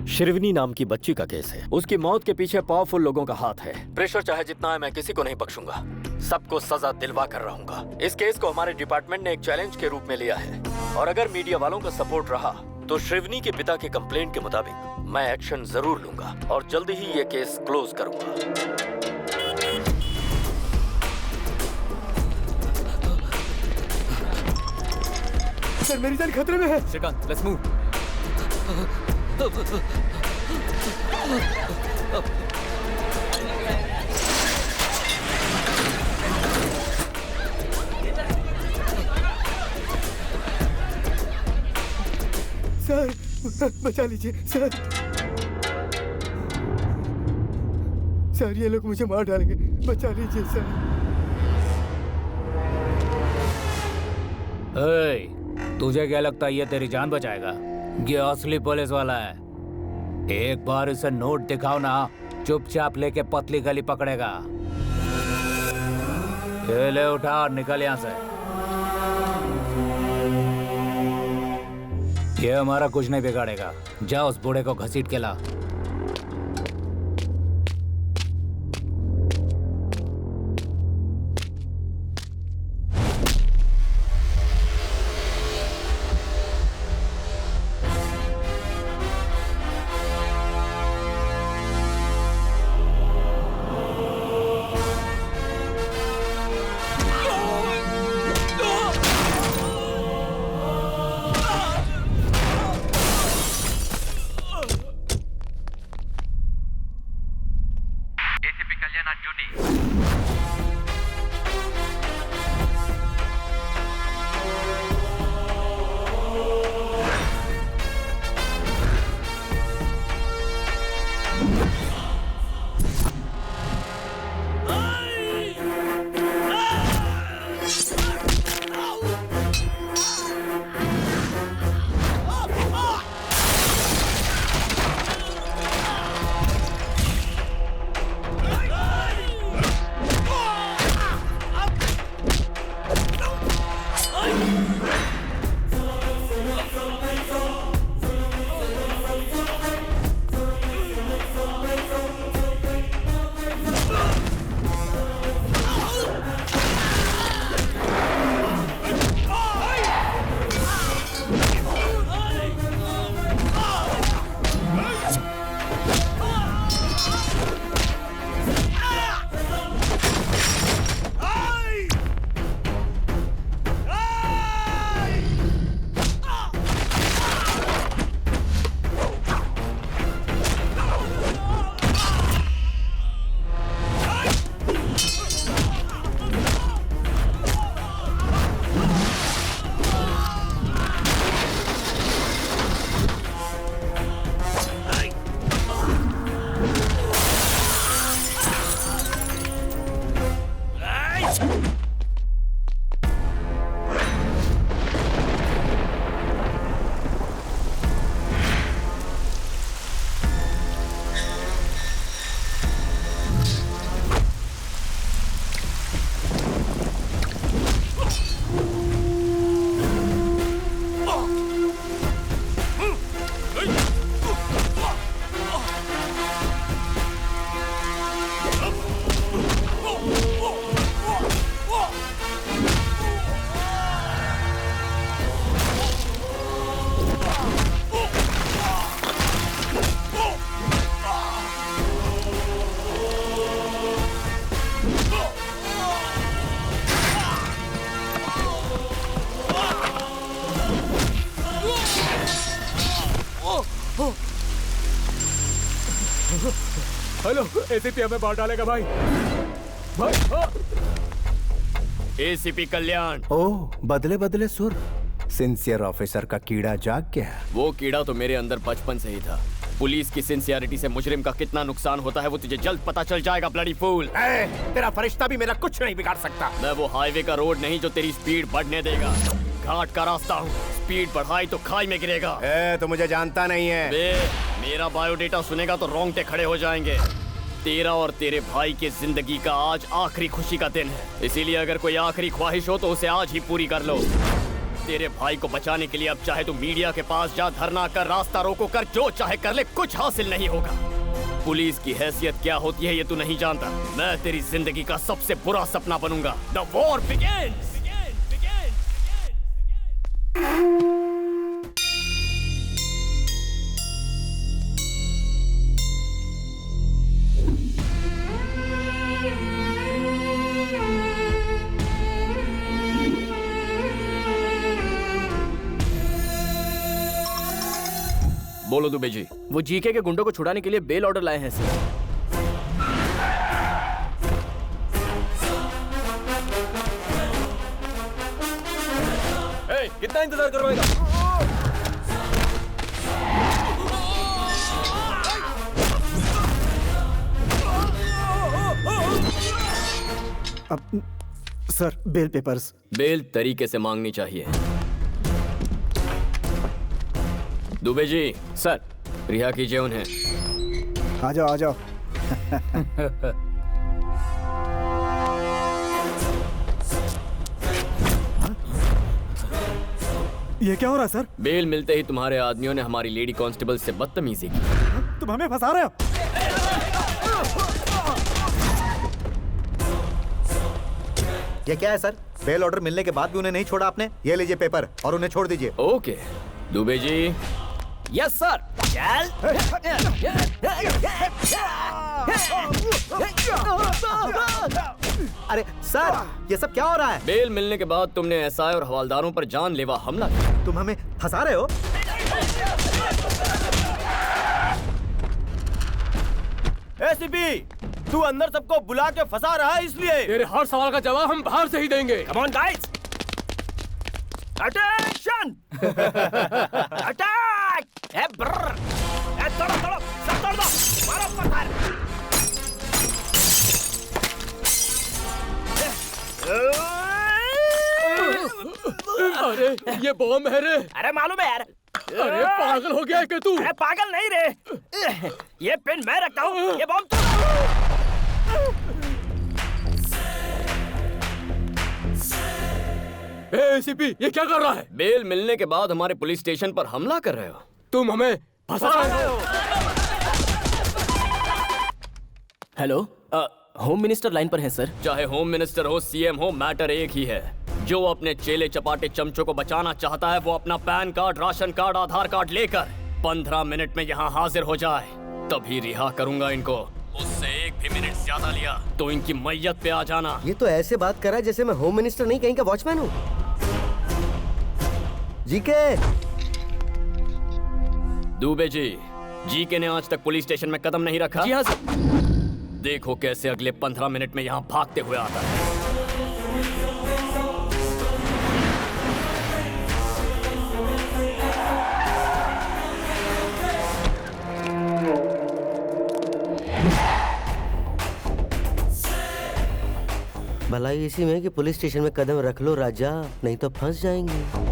शिरवनी नाम की बच्ची का केस है। उसकी मौत के पीछे पावरफुल लोगों का हाथ है। प्रेशर चाहे जितना है, मैं किसी को नहीं बख्शूंगा। सबको सजा दिलवा कर रहूंगा। इस केस को हमारे डिपार्टमेंट ने एक चैलेंज के रूप में लिया है, और अगर मीडिया वालों का सपोर्ट रहा तो शिरवनी के पिता के कंप्लेंट के मुताबिक मैं एक्शन जरूर लूंगा और जल्दी ही ये केस क्लोज करूंगा। सर, मेरी जान खतरे में है। Shrikant, let's move. सर, बचा लीजिए सर। सर, ये लोग मुझे मार डालेंगे, बचा लीजिए सर। तुझे क्या लगता है ये तेरी जान बचाएगा? ये असली पुलिस वाला है। एक बार इसे नोट दिखाओ ना, चुपचाप लेके पतली गली पकड़ेगा। ये ले, उठा और निकल यहाँ से। ये हमारा कुछ नहीं बिगाड़ेगा। जा उस बूढ़े को घसीट के ला। हेलो, एसीपी हमें मार डालेगा भाई। भाई एसीपी कल्याण। ओह, बदले बदले सुर। सिंसियर ऑफिसर का कीड़ा जाग गया। वो कीड़ा तो मेरे अंदर बचपन से ही था। पुलिस की सिंसियरिटी से मुजरिम का कितना नुकसान होता है वो तुझे जल्द पता चल जाएगा, ब्लडी फूल। तेरा फरिश्ता भी मेरा कुछ नहीं बिगाड़ सकता। मैं वो हाईवे का रोड नहीं जो तेरी स्पीड बढ़ने देगा। घाट का रास्ता हूँ, स्पीड बढ़ाई तो खाई में गिरेगा। तो मुझे जानता नहीं है। मेरा बायोडेटा सुनेगा तो रोंगटे खड़े हो जाएंगे। तेरा और तेरे भाई की जिंदगी का आज आखिरी खुशी का दिन है, इसीलिए अगर कोई आखिरी ख्वाहिश हो तो उसे आज ही पूरी कर लो। तेरे भाई को बचाने के लिए अब चाहे तू मीडिया के पास जा, धरना कर, रास्ता रोको कर, जो चाहे कर ले, कुछ हासिल नहीं होगा। पुलिस की हैसियत क्या होती है ये तू नहीं जानता। मैं तेरी जिंदगी का सबसे बुरा सपना बनूंगा। The war begins. बोलो दुबे जी। वो जीके के गुंडों को छुड़ाने के लिए बेल ऑर्डर लाए हैं सर। कितना इंतजार करवाएगा? अब सर बेल पेपर्स। बेल तरीके से मांगनी चाहिए। दुबे जी। सर। रिहा कीजिए उन्हें। आ जाओ आ जाओ। ये क्या हो रहा है सर? बेल मिलते ही तुम्हारे आदमियों ने हमारी लेडी कांस्टेबल से बदतमीजी की। तुम हमें फंसा रहे हो? ये क्या है सर? बेल ऑर्डर मिलने के बाद भी उन्हें नहीं छोड़ा आपने? ये लीजिए पेपर और उन्हें छोड़ दीजिए। Okay Dubey ji. Yes sir. अरे सर, ये सब क्या हो रहा है? बेल मिलने के बाद तुमने एसआई और हवालदारों पर जानलेवा हमला किया। तुम हमें फंसा रहे हो? एसीपी, तू अंदर सबको बुला के फंसा रहा है इसलिए। तेरे हर सवाल का जवाब हम बाहर से ही देंगे। Come on guys, attention, attack! तोड़ो तोड़ो, सब तोड़ दो, मारो पत्थर। अरे ये बॉम्ब है रे। अरे मालूम है यार। अरे पागल हो गया है क्या तू? अरे पागल नहीं रे, ये पेन मैं रखता हूँ, ये बॉम्ब एसीपी ये क्या कर रहा है? बेल मिलने के बाद हमारे पुलिस स्टेशन पर हमला कर रहे हो। तुम हमें फंसा रहे हो। हेलो, होम मिनिस्टर लाइन पर हैं सर। चाहे होम मिनिस्टर हो, सीएम हो, मैटर एक ही है। जो अपने चेले चपाटे चमचों को बचाना चाहता है वो अपना पैन कार्ड, राशन कार्ड, आधार कार्ड लेकर 15 मिनट में यहाँ हाजिर हो जाए, तभी रिहा करूंगा इनको। उससे एक भी मिनट ज्यादा लिया तो इनकी मैयत पे आ जाना। ये तो ऐसे बात कर रहा है जैसे मैं होम मिनिस्टर नहीं कहीं का वॉचमैन हूँ। जीके। दुबे जी, जीके ने आज तक पुलिस स्टेशन में कदम नहीं रखा। जी हाँ सर। देखो कैसे अगले 15 मिनट में यहाँ भागते हुए आता है। भलाई इसी में कि पुलिस स्टेशन में कदम रख लो राजा, नहीं तो फंस जाएंगे।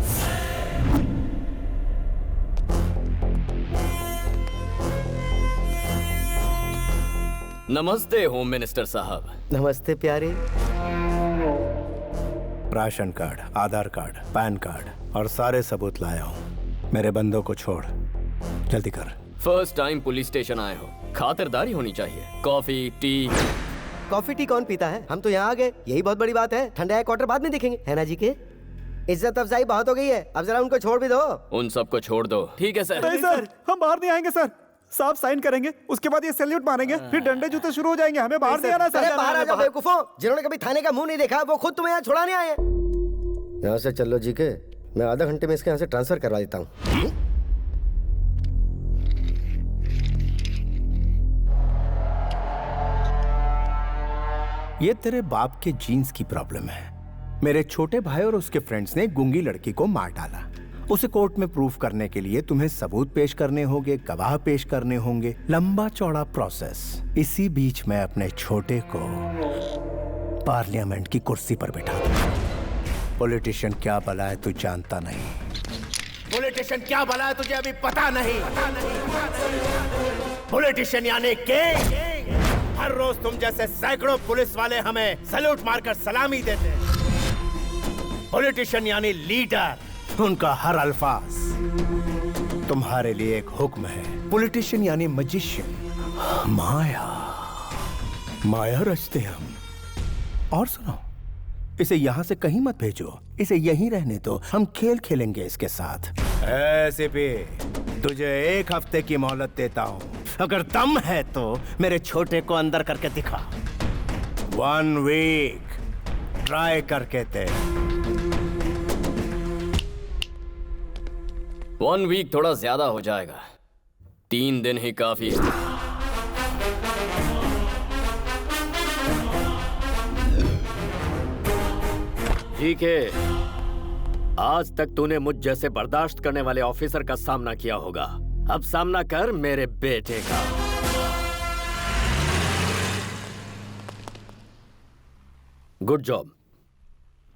नमस्ते होम मिनिस्टर साहब। नमस्ते प्यारे। राशन कार्ड, आधार कार्ड, पैन कार्ड और सारे सबूत लाया हूँ। मेरे बंदों को छोड़, जल्दी कर। फर्स्ट टाइम पुलिस स्टेशन आए हो, खातिरदारी होनी चाहिए। Coffee tea. कॉफी टी कौन पीता है? हम तो यहाँ आ गए, यही बहुत बड़ी बात है। ठंडा क्वार्टर बाद में देखेंगे, है ना जी के? इज्जत अफजाई बहुत हो गई है, अब जरा उनको छोड़ भी दो। उन सबको छोड़ दो। ठीक है सर। नहीं सर, हम बाहर नहीं आएंगे सर। साफ साइन करेंगे, उसके बाद ये सैल्यूट मारेंगे, फिर डंडे जूते शुरू हो जाएंगे। हमें बाहर नहीं आना सर। अरे बाहर आ जाओ बेवकूफों, जिन्होंने कभी थाने का मुंह नहीं देखा वो खुद तुम्हें यहाँ छुड़ाने आए हैं। यहाँ से चलो जी के, मैं आधा घंटे में इसके यहाँ से ट्रांसफर करवा देता हूँ। ये तेरे बाप के जीन्स की प्रॉब्लम है। मेरे छोटे भाई और उसके फ्रेंड्स ने गूंगी लड़की को मार डाला। उसे कोर्ट में प्रूफ करने के लिए तुम्हें सबूत पेश करने होंगे, गवाह पेश करने होंगे, लंबा चौड़ा प्रोसेस। इसी बीच मैं अपने छोटे को पार्लियामेंट की कुर्सी पर बिठा दूं। पॉलिटिशियन क्या भला है तू जानता नहीं। पॉलिटिशियन क्या भला है तुझे अभी पता नहीं। पॉलिटिशियन यानी किंग। हर रोज तुम जैसे सैकड़ों पुलिस वाले हमें सैल्यूट मारकर सलामी देते हैं। पॉलिटिशियन यानी लीडर। उनका हर अल्फाज तुम्हारे लिए एक हुक्म है। पॉलिटिशियन यानी मजिशियन। माया रचते हम। और सुनो, इसे यहाँ से कहीं मत भेजो, इसे यहीं रहने दो। हम खेल खेलेंगे इसके साथ। ऐसे भी तुझे 1 हफ्ते की मोहलत देता हूँ। अगर दम है तो मेरे छोटे को अंदर करके दिखा। 1 वीक ट्राई करके दे। 1 वीक थोड़ा ज्यादा हो जाएगा, 3 दिन ही काफी है। ठीक है, आज तक तूने मुझ जैसे बर्दाश्त करने वाले ऑफिसर का सामना किया होगा। अब सामना कर मेरे बेटे का। Good job.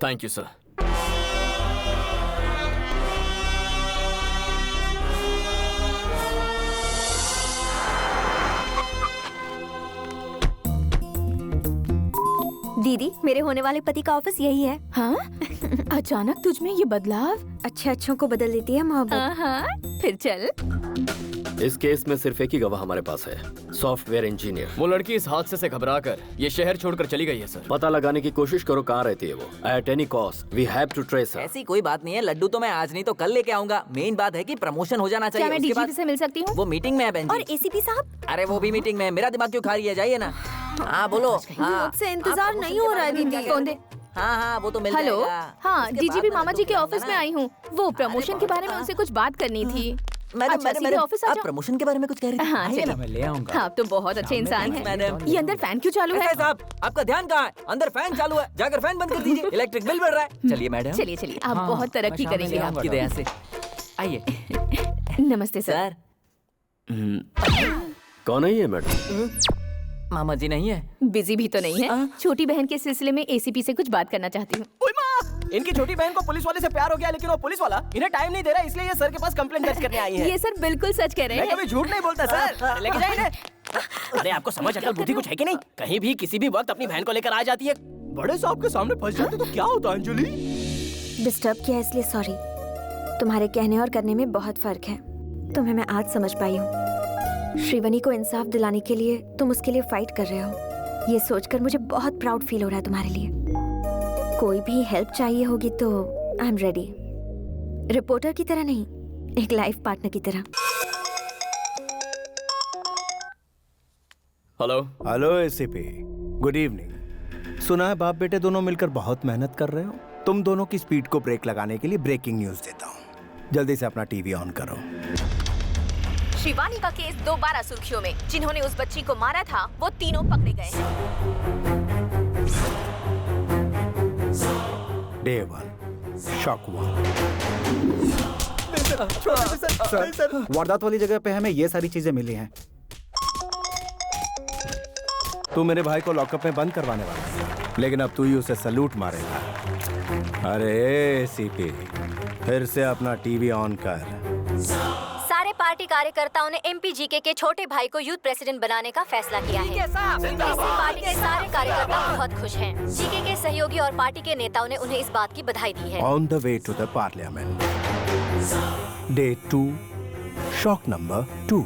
Thank you sir. दीदी, मेरे होने वाले पति का ऑफिस यही है। हाँ? अचानक तुझ में ये बदलाव? अच्छों को बदल देती है मोहब्बत। हाँ, फिर चल। इस केस में सिर्फ एक ही गवाह हमारे पास है, सॉफ्टवेयर इंजीनियर। वो लड़की इस हादसे से घबराकर ये शहर छोड़कर चली गई है सर। पता लगाने की कोशिश करो कहाँ रहती है वो। At any cost we have to trace her. ऐसी कोई बात नहीं है, लड्डू तो मैं आज नहीं तो कल लेके आऊंगा। मेन बात है कि प्रमोशन हो जाना चाहिए। क्या मैं डीजीपी से मिल सकती हूँ? वो मीटिंग में है बहन जी। और एसीपी साहब? अरे वो भी मीटिंग में है। मेरा दिमाग क्यों खा रही है? जाइए ना। हाँ बोलो। मुझसे इंतजार नहीं हो रहा है दीदी। कौन दे? हाँ वो तो मिल हेलो। जाएगा। हाँ, डीजीपी मामा जी के ऑफिस में आई हूँ। वो प्रमोशन के बारे में उनसे कुछ बात करनी थी। मैडम, ऑफिस आप प्रमोशन के बारे में कुछ कह रही थी? हाँ, आइए ना, चलिए। मैं ले आऊंगा। आप तो बहुत अच्छे इंसान हैं। मैडम। ये अंदर फैन क्यों चालू है? साहब, आपका ध्यान कहाँ है? अंदर फैन चालू है, जाकर फैन बंद कर दीजिए। इलेक्ट्रिक बिल बढ़ रहा है। चलिए मैडम। चलिए, आप बहुत तरक्की करेंगे। आपकी दया से। आइए। नमस्ते सर। कौन है ये मैडम? मामा जी नहीं है? बिजी भी तो नहीं है। छोटी बहन के सिलसिले में एसीपी से कुछ बात करना चाहती हूँ। इनकी छोटी बहन को पुलिस वाले से प्यार हो गया, लेकिन वो पुलिस वाला इन्हें टाइम नहीं दे रहा, इसलिए ये सर के पास कंप्लेंट दर्ज करने आई है। ये सर बिल्कुल सच कह रहे हैं। मैं कभी झूठ नहीं बोलता सर। लेके जाइए इन्हें। अरे आपको समझ अकल बुद्धि कुछ है कि नहीं? कहीं भी किसी भी वक्त अपनी बहन को लेकर आ जाती है। बड़े साहब के सामने फंस जाते तो क्या होता अंजलि? डिस्टर्ब किया इसलिए सॉरी। तुम्हारे कहने और करने में बहुत फर्क है। तुम्हें मैं आज समझ पाई हूँ। श्रीवनी को इंसाफ दिलाने के लिए तुम उसके लिए फाइट कर रहे हो। ये सोचकर मुझे बहुत प्राउड फील हो रहा है तुम्हारे लिए। कोई भी हेल्प चाहिए होगी तो आई एम रेडी। रिपोर्टर की तरह नहीं, एक लाइफ पार्टनर की तरह। Hello ACP, good evening. सुना है बाप बेटे दोनों मिलकर बहुत मेहनत कर रहे हो। तुम दोनों की स्पीड को ब्रेक लगाने के लिए ब्रेकिंग न्यूज देता हूँ। जल्दी से अपना टीवी ऑन करो। शिवानी का केस दोबारा सुर्खियों में। जिन्होंने उस बच्ची को मारा था वो तीनों पकड़े गए हैं। Day 1, Shock 1। सर, वारदात वाली जगह पे हमें ये सारी चीजें मिली हैं। तू मेरे भाई को लॉकअप में बंद करवाने वाला है, लेकिन अब तू ही उसे सलूट मारेगा। अरे सीपी, फिर से अपना टीवी ऑन कर। सारे पार्टी कार्यकर्ताओं ने एमपी जीके के छोटे भाई को यूथ प्रेसिडेंट बनाने का फैसला किया है। इससे पार्टी के सारे कार्यकर्ता बहुत खुश हैं। जीके के सहयोगी और पार्टी के नेताओं ने उन्हें इस बात की बधाई दी है। On the way to the parliament. Day 2, Shock number 2।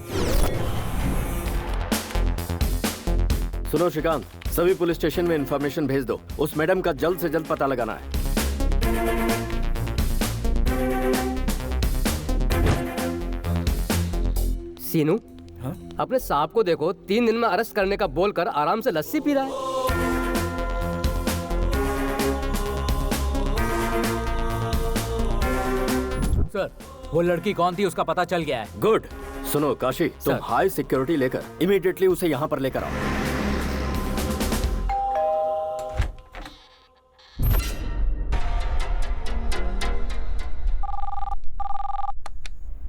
सुनो श्रीकांत, सभी पुलिस स्टेशन में इंफॉर्मेशन भेज दो। उस मैडम का जल्द से जल्द पता लगाना है। सीनू, अपने सांप को देखो, 3 दिन में अरेस्ट करने का बोलकर आराम से लस्सी पी रहा है। सर, वो लड़की कौन थी उसका पता चल गया है। गुड। सुनो काशी, तुम हाई सिक्योरिटी लेकर इमीडिएटली उसे यहाँ पर लेकर आओ।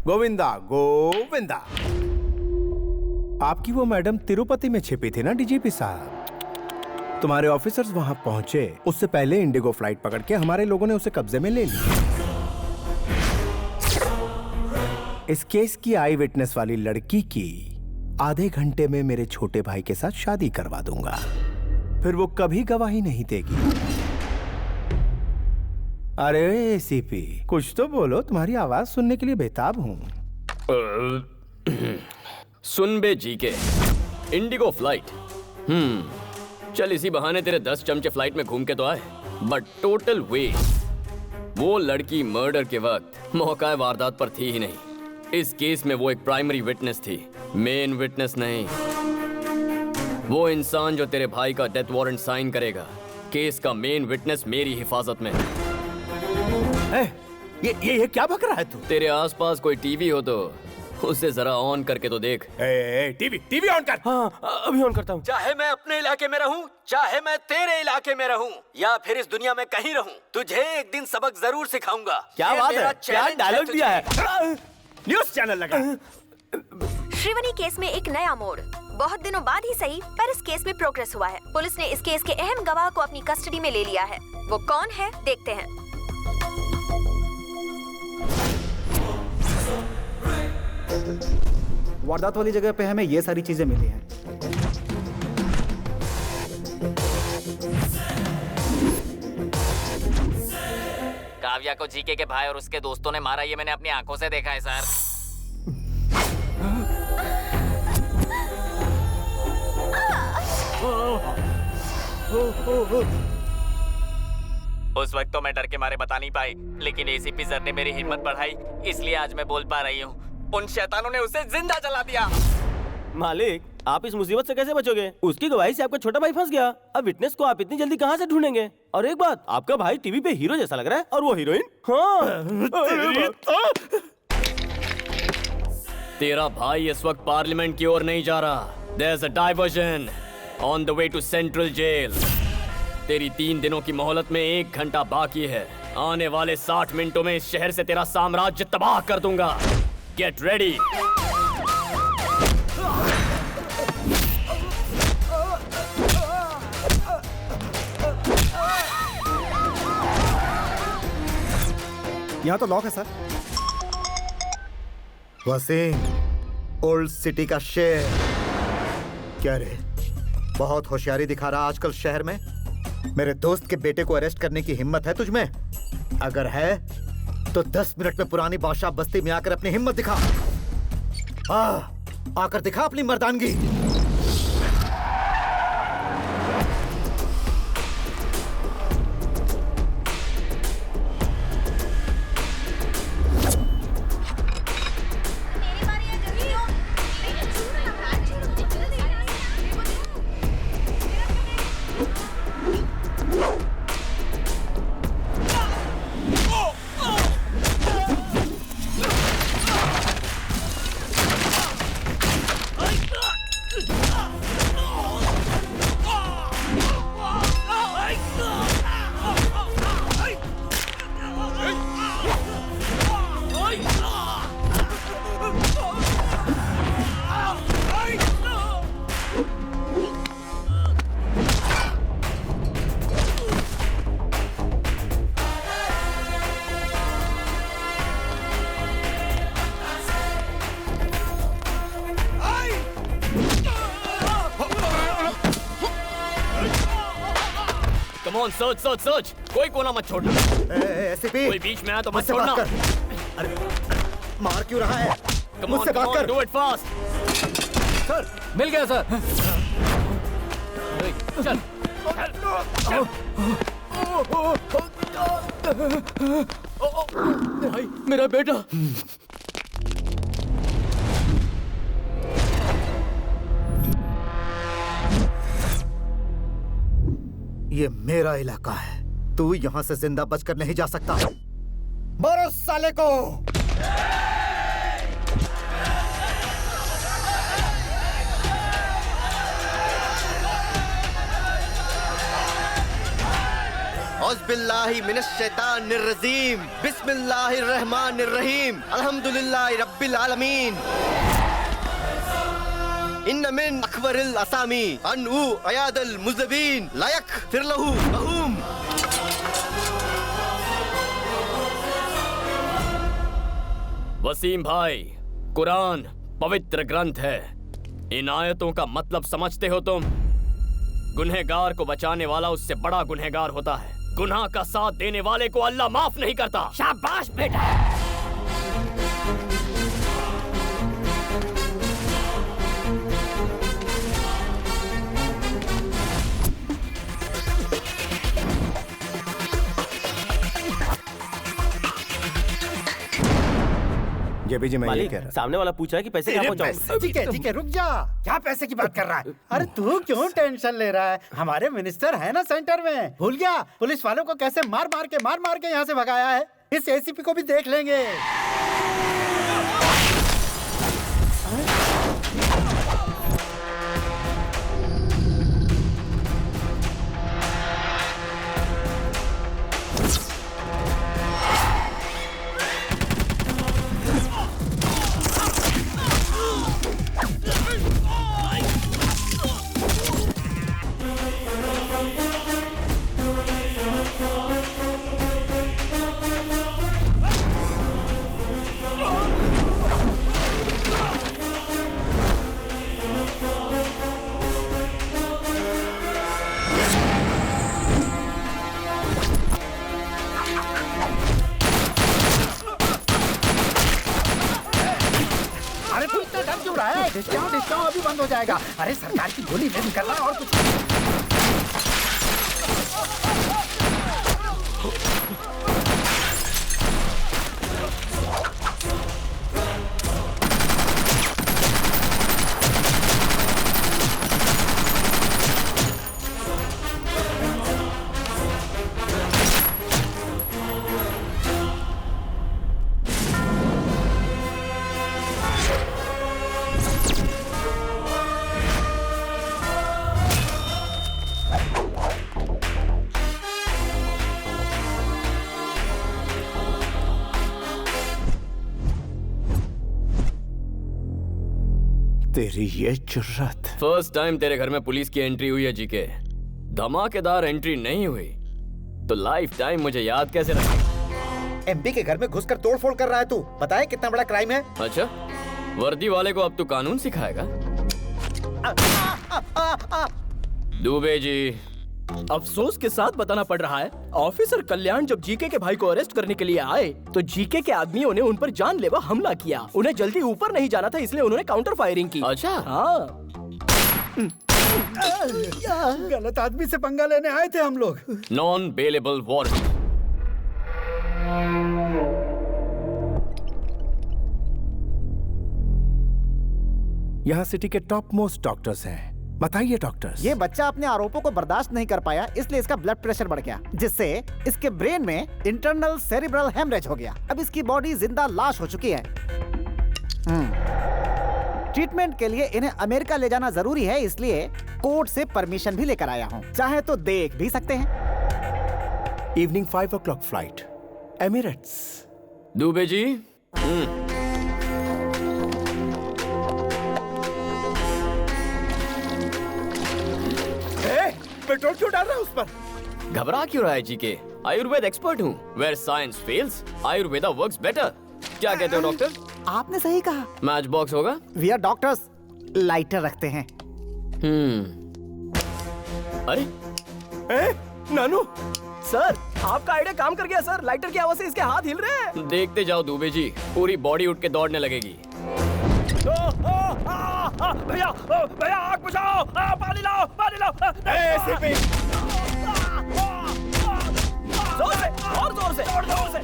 गोविंदा गोविंदा। आपकी वो मैडम तिरुपति में छिपी थी ना डीजीपी साहब। तुम्हारे ऑफिसर्स वहां पहुंचे उससे पहले इंडिगो फ्लाइट पकड़ के हमारे लोगों ने उसे कब्जे में ले लिया। इस केस की आई विटनेस वाली लड़की की आधे घंटे में मेरे छोटे भाई के साथ शादी करवा दूंगा, फिर वो कभी गवाही नहीं देगी। अरे एसीपी कुछ तो बोलो, तुम्हारी आवाज सुनने के लिए बेताब हूं। सुन बे जीके, इंडिगो फ्लाइट। चल इसी बहाने तेरे 10 चमचे फ्लाइट में घूम के तो आए, बट टोटल वेस्ट। वो लड़की मर्डर के वक्त मौका वारदात पर थी ही नहीं। इस केस में वो एक प्राइमरी विटनेस थी, मेन विटनेस नहीं। वो इंसान जो तेरे भाई का डेथ वारंट साइन करेगा, केस का मेन विटनेस मेरी हिफाजत में। ये क्या बक रहा है तू? तेरे आसपास कोई टीवी हो तो उसे जरा ऑन करके तो देख। टीवी ऑन कर। हाँ, अभी ऑन करता हूँ। चाहे मैं अपने इलाके में रहूं, चाहे मैं तेरे इलाके में रहूं, या फिर इस दुनिया में कहीं रहूं, तुझे एक दिन सबक जरूर सिखाऊंगा। क्या बात है? क्या डायलॉग दिया है? न्यूज़ चैनल लगा। श्रीवनी केस में एक नया मोड़। बहुत दिनों बाद ही सही, पर इस केस में प्रोग्रेस हुआ है। पुलिस ने इस केस के अहम गवाह को अपनी कस्टडी में ले लिया है। वो कौन है देखते हैं। वारदात वाली जगह पे हमें ये सारी चीजें मिली हैं। काव्या को जीके के भाई और उसके दोस्तों ने मारा, ये मैंने अपनी आंखों से देखा है सर। उस वक्त तो मैं डर के मारे बता नहीं पाई, लेकिन एसीपी सर ने मेरी हिम्मत बढ़ाई, इसलिए आज मैं बोल पा रही हूँ। उन शैतानों ने उसे जिंदा जला दिया। मालिक, आप इस मुसीबत से कैसे बचोगे? उसकी गवाही से आपका छोटा भाई फंस गया। अब विटनेस को आप इतनी जल्दी कहाँ से ढूंढेंगे? और एक बात, आपका भाई टीवी पे हीरो जैसा लग रहा है और वो हीरोइन। हाँ। तेरा भाई इस वक्त पार्लियामेंट की ओर नहीं जा रहा। There's a diversion on the way to Central Jail. तेरी 3 दिनों की मोहलत में 1 घंटा बाकी है। आने वाले 60 मिनटों में इस शहर से तेरा साम्राज्य तबाह कर दूंगा। Get ready. यहाँ तो लॉक है सर। वसीम, ओल्ड सिटी का शेर। क्या रे, बहुत होशियारी दिखा रहा आजकल शहर में। मेरे दोस्त के बेटे को अरेस्ट करने की हिम्मत है तुझ में? अगर है तो 10 मिनट में पुरानी बादशाह बस्ती में आकर अपनी हिम्मत दिखा। आकर दिखा अपनी मर्दानगी। सर्च सर्च सर्च, कोई कोना मत छोड़ना। एसीपी, कोई बीच में आया तो मत छोड़ना। अरे मार क्यों रहा है? मुझसे बात कर। Do it fast. सर, मिल गया सर। चल। भाई, मेरा बेटा। ये मेरा इलाका है, तू यहाँ से जिंदा बचकर नहीं जा सकता। मारो साले को। औज़बिल्लाहि मिनश्शैतानिर्रजीम बिस्मिल्लाहिर्रहमानिर्रहीम अल्हम्दुलिल्लाहि रब्बिल आलमीन इन्न मिन अकबरिल असामी अनउ अयादल मुज़बिन लायक फिरलहु अहूम। वसीम भाई, कुरान पवित्र ग्रंथ है। इन आयतों का मतलब समझते हो तुम? गुनहगार को बचाने वाला उससे बड़ा गुनहगार होता है। गुनाह का साथ देने वाले को अल्लाह माफ नहीं करता। शाबाश बेटा। जेबी जी, मैं ये मालिक, कह रहा सामने वाला पूछा है कि पैसे कहाँ पहुँचाऊं? ठीक है, रुक जा। क्या पैसे की बात कर रहा है? अरे तू क्यों टेंशन ले रहा है? हमारे मिनिस्टर है ना सेंटर में। भूल गया पुलिस वालों को कैसे मार मार के यहाँ से भगाया है? इस एसीपी को भी देख लेंगे। डिस्काउंट अभी बंद हो जाएगा। अरे सरकार की गोली में निकल रहा है और कुछ। तेरी ये जुर्रत। फर्स्ट टाइम तेरे घर में पुलिस की एंट्री हुई है जीके। धमाकेदार एंट्री नहीं हुई तो लाइफ टाइम मुझे याद कैसे रखेगा? एमपी के घर में घुसकर तोड़फोड़ कर रहा है तू। पता है कितना बड़ा क्राइम है? अच्छा, वर्दी वाले को अब तू कानून सिखाएगा? दुबे जी, अफसोस के साथ बताना पड़ रहा है, ऑफिसर कल्याण जब जीके के भाई को अरेस्ट करने के लिए आए तो जीके के आदमियों ने उन पर जानलेवा हमला किया। उन्हें जल्दी ऊपर नहीं जाना था, इसलिए उन्होंने काउंटर फायरिंग की। अच्छा, हाँ। गलत आदमी से पंगा लेने आए थे हम लोग। Non bailable warrant. यहाँ सिटी के टॉप मोस्ट डॉक्टर्स हैं। बताइए डॉक्टर्स। ये बच्चा अपने आरोपों को बर्दाश्त नहीं कर पाया, इसलिए इसका ब्लड प्रेशर बढ़ गया, जिससे इसके ब्रेन में इंटरनल सेरिब्रल हेमरेज हो गया। अब इसकी बॉडी जिंदा लाश हो चुकी है। ट्रीटमेंट के लिए इन्हें अमेरिका ले जाना जरूरी है, इसलिए कोर्ट से परमिशन भी लेकर आया हूँ। चाहे तो देख भी सकते हैं। Evening 5 o'clock flight, Emirates. Dubey ji, petrol क्यों डाल रहा है उस पर? घबरा क्यों रहा है जीके? आयुर्वेद एक्सपर्ट हूँ। Where science fails, Ayurveda works better. क्या कहते हो डॉक्टर? आपने सही कहा। मैच बॉक्स होगा? वी आर डॉक्टर्स, लाइटर रखते हैं। अरे नानू सर, आपका आइडिया काम कर गया सर। लाइटर की आवाज से इसके हाथ हिल रहे हैं। देखते जाओ दुबे जी, पूरी बॉडी उठ के दौड़ने लगेगी। भैया भैया, आग बुझाओ, पानी लाओ, पानी लाओ। जोर से, और जोर से, और जोर से।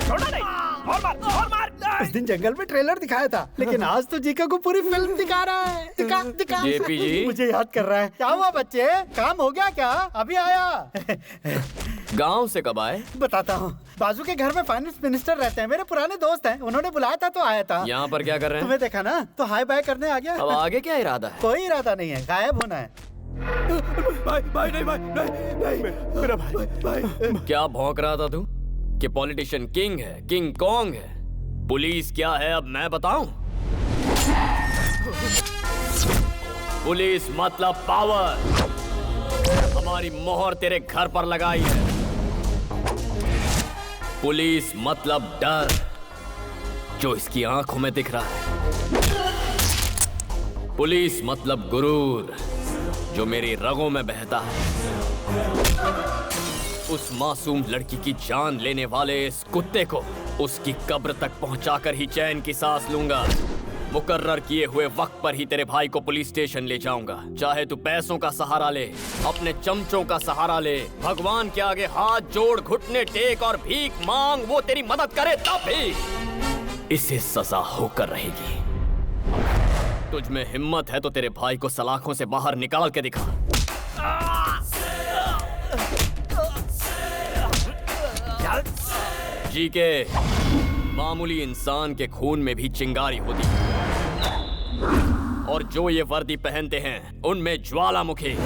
छोड़ना नहीं, और मार, और मार। उस दिन जंगल में ट्रेलर दिखाया था, लेकिन आज तो जीका को पूरी फिल्म दिखा रहा है। दिखा दिखा। जेपी जी, मुझे याद कर रहा है। क्या हुआ बच्चे, काम हो गया क्या? अभी आया। गांव से कब आए? बताता हूँ। बाजू के घर में फाइनेंस मिनिस्टर रहते हैं, मेरे पुराने दोस्त हैं। उन्होंने बुलाया था तो आया था। यहाँ पर क्या कर रहे हैं? तुम्हें देखा ना तो हाय बाय करने आ गया। अब आगे क्या इरादा है? कोई इरादा नहीं है, गायब होना है। भाई नहीं भाई नहीं मेरा भाई क्या भौंक रहा था तू कि पॉलिटिशियन किंग है, किंग कॉन्ग है? पुलिस क्या है अब मैं बताऊं? पुलिस मतलब पावर। हमारी मोहर तेरे घर पर लगाई है। पुलिस मतलब डर जो इसकी आंखों में दिख रहा है। पुलिस मतलब गुरूर जो मेरी रगों में बहता है। उस मासूम लड़की की जान लेने वाले इस कुत्ते को उसकी कब्र तक पहुंचाकर ही चैन की सांस लूंगा। मुकर्रर किए हुए वक्त पर ही तेरे भाई को पुलिस स्टेशन ले जाऊंगा। चाहे तू पैसों का सहारा ले, अपने चमचों का सहारा ले, भगवान के आगे हाथ जोड़, घुटने टेक और भीख मांग, वो तेरी मदद करे तब भी इसे सजा होकर रहेगी। तुझ में हिम्मत है तो तेरे भाई को सलाखों से बाहर निकाल के दिखा। जी के मामूली इंसान के खून में भी चिंगारी होती है और जो ये वर्दी पहनते हैं उनमें ज्वालामुखी।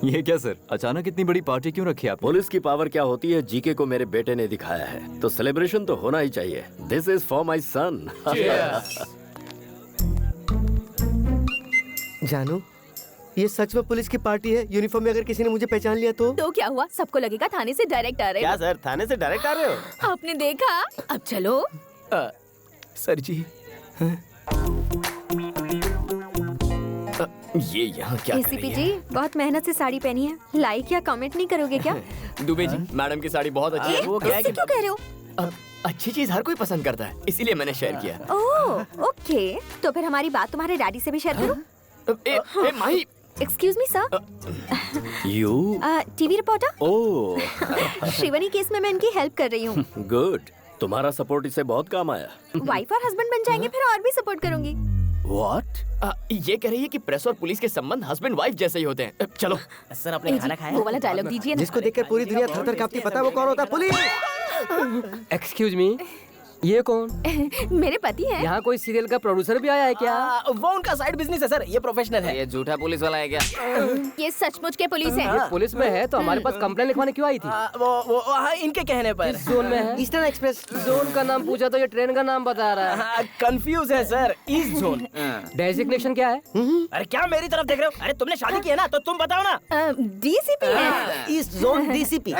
ये क्या सर, अचानक इतनी बड़ी पार्टी क्यों रखी आप? पुलिस की पावर क्या होती है जीके को मेरे बेटे ने दिखाया है, तो सेलिब्रेशन तो होना ही चाहिए। दिस इज फॉर माई सन। जानू, ये सच में पुलिस की पार्टी है? यूनिफॉर्म में अगर किसी ने मुझे पहचान लिया तो क्या हुआ? सबको लगेगा थाने से डायरेक्ट आ रहे हो। क्या सर, थाने से डायरेक्ट आ रहे हो? आपने देखा? अब चलो। सर जी ये यहाँ क्या कर रही एसीपी जी, बहुत मेहनत से साड़ी पहनी है। लाइक या कमेंट नहीं करोगे क्या? दुबे जी, मैडम की साड़ी बहुत अच्छी है। वो क्या क्यों कह रहे हो? अच्छी चीज हर कोई पसंद करता है, इसीलिए मैंने शेयर किया। ओह ओके, तो फिर हमारी बात तुम्हारे डैडी से भी शेयर करो। Mahi, excuse me sir. U TV reporter. Oh Shrivani case में मैं इनकी हेल्प कर रही हूँ। गुड, तुम्हारा सपोर्ट इससे बहुत काम आया। वाइफ और हस्बैंड बन जाएंगे फिर और भी सपोर्ट करूंगी। What? ये कह रही है कि प्रेस और पुलिस के संबंध हस्बैंड वाइफ जैसे ही होते हैं। चलो सर, आपने खाना खाया? वो वाला डायलॉग दीजिए ना। जिसको देखकर पूरी दुनिया थर-थर कांपती, पता है वो कौन होता है? पुलिस। एक्सक्यूज मी, ये कौन? मेरे पति हैं। यहाँ कोई सीरियल का प्रोड्यूसर भी आया है क्या? वो उनका साइड बिजनेस है सर, ये प्रोफेशनल है। ये झूठा पुलिस वाला है क्या? ये सचमुच के पुलिस है। ये पुलिस में है तो हमारे पास कंप्लेन लिखवाने क्यों आई थी? वो इनके कहने पर। किस जोन में है? ईस्टर्न एक्सप्रेस जोन का नाम पूछा तो ये ट्रेन का नाम बता रहा है। कंफ्यूज है सर, ईस्ट जोन। डेजिग्नेशन क्या है? अरे क्या मेरी तरफ देख रहे हो? अरे तुमने शादी की है ना, तो तुम बताओ ना। डीसीपी है। East zone DCP.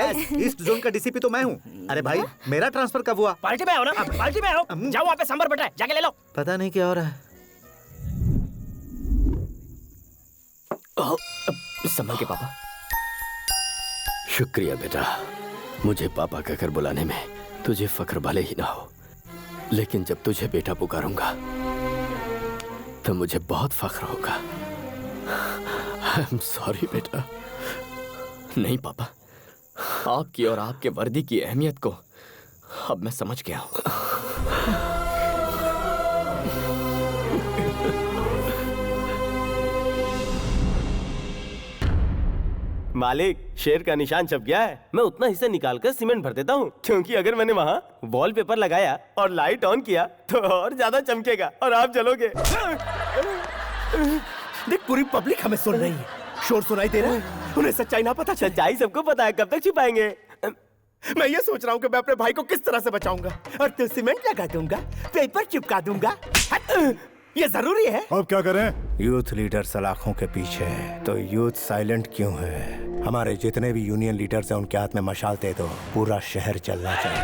East zone का डीसीपी तो मैं हूँ। अरे भाई, मेरा ट्रांसफर कब हुआ? पार्टी में आओ ना, पार्टी में आओ। जाओ वहाँ पे सांभर बटा है, जाके ले लो। पता नहीं क्या हो रहा है। संभल के पापा। शुक्रिया बेटा, मुझे पापा कहकर बुलाने में तुझे फख्र भले ही ना हो, लेकिन जब तुझे बेटा पुकारूंगा तो मुझे बहुत फख्र होगा। आई एम सॉरी बेटा। नहीं पापा, आपकी और आपके वर्दी की अहमियत को अब मैं समझ गया हूँ। मालिक, शेर का निशान छप गया है। मैं उतना हिस्सा निकालकर सीमेंट भर देता हूँ, क्योंकि अगर मैंने वहाँ वॉलपेपर लगाया और लाइट ऑन किया तो और ज्यादा चमकेगा और आप जलोगे। देख, पूरी पब्लिक हमें सुन रही है। शोर सुनाई दे रहा है। उन्हें सच्चाई ना पता चल। सच्चाई सबको पता है, कब तक छिपाएंगे? मैं ये सोच रहा हूँ कि मैं अपने भाई को किस तरह से बचाऊंगा। और तो सीमेंट लगा दूंगा, पेपर चिपका दूंगा। ये जरूरी है। अब क्या करें? यूथ लीडर सलाखों के पीछे है, तो यूथ साइलेंट क्यों है? हमारे जितने भी यूनियन लीडर्स हैं उनके हाथ में मशाल दे दो, पूरा शहर चलना चाहिए।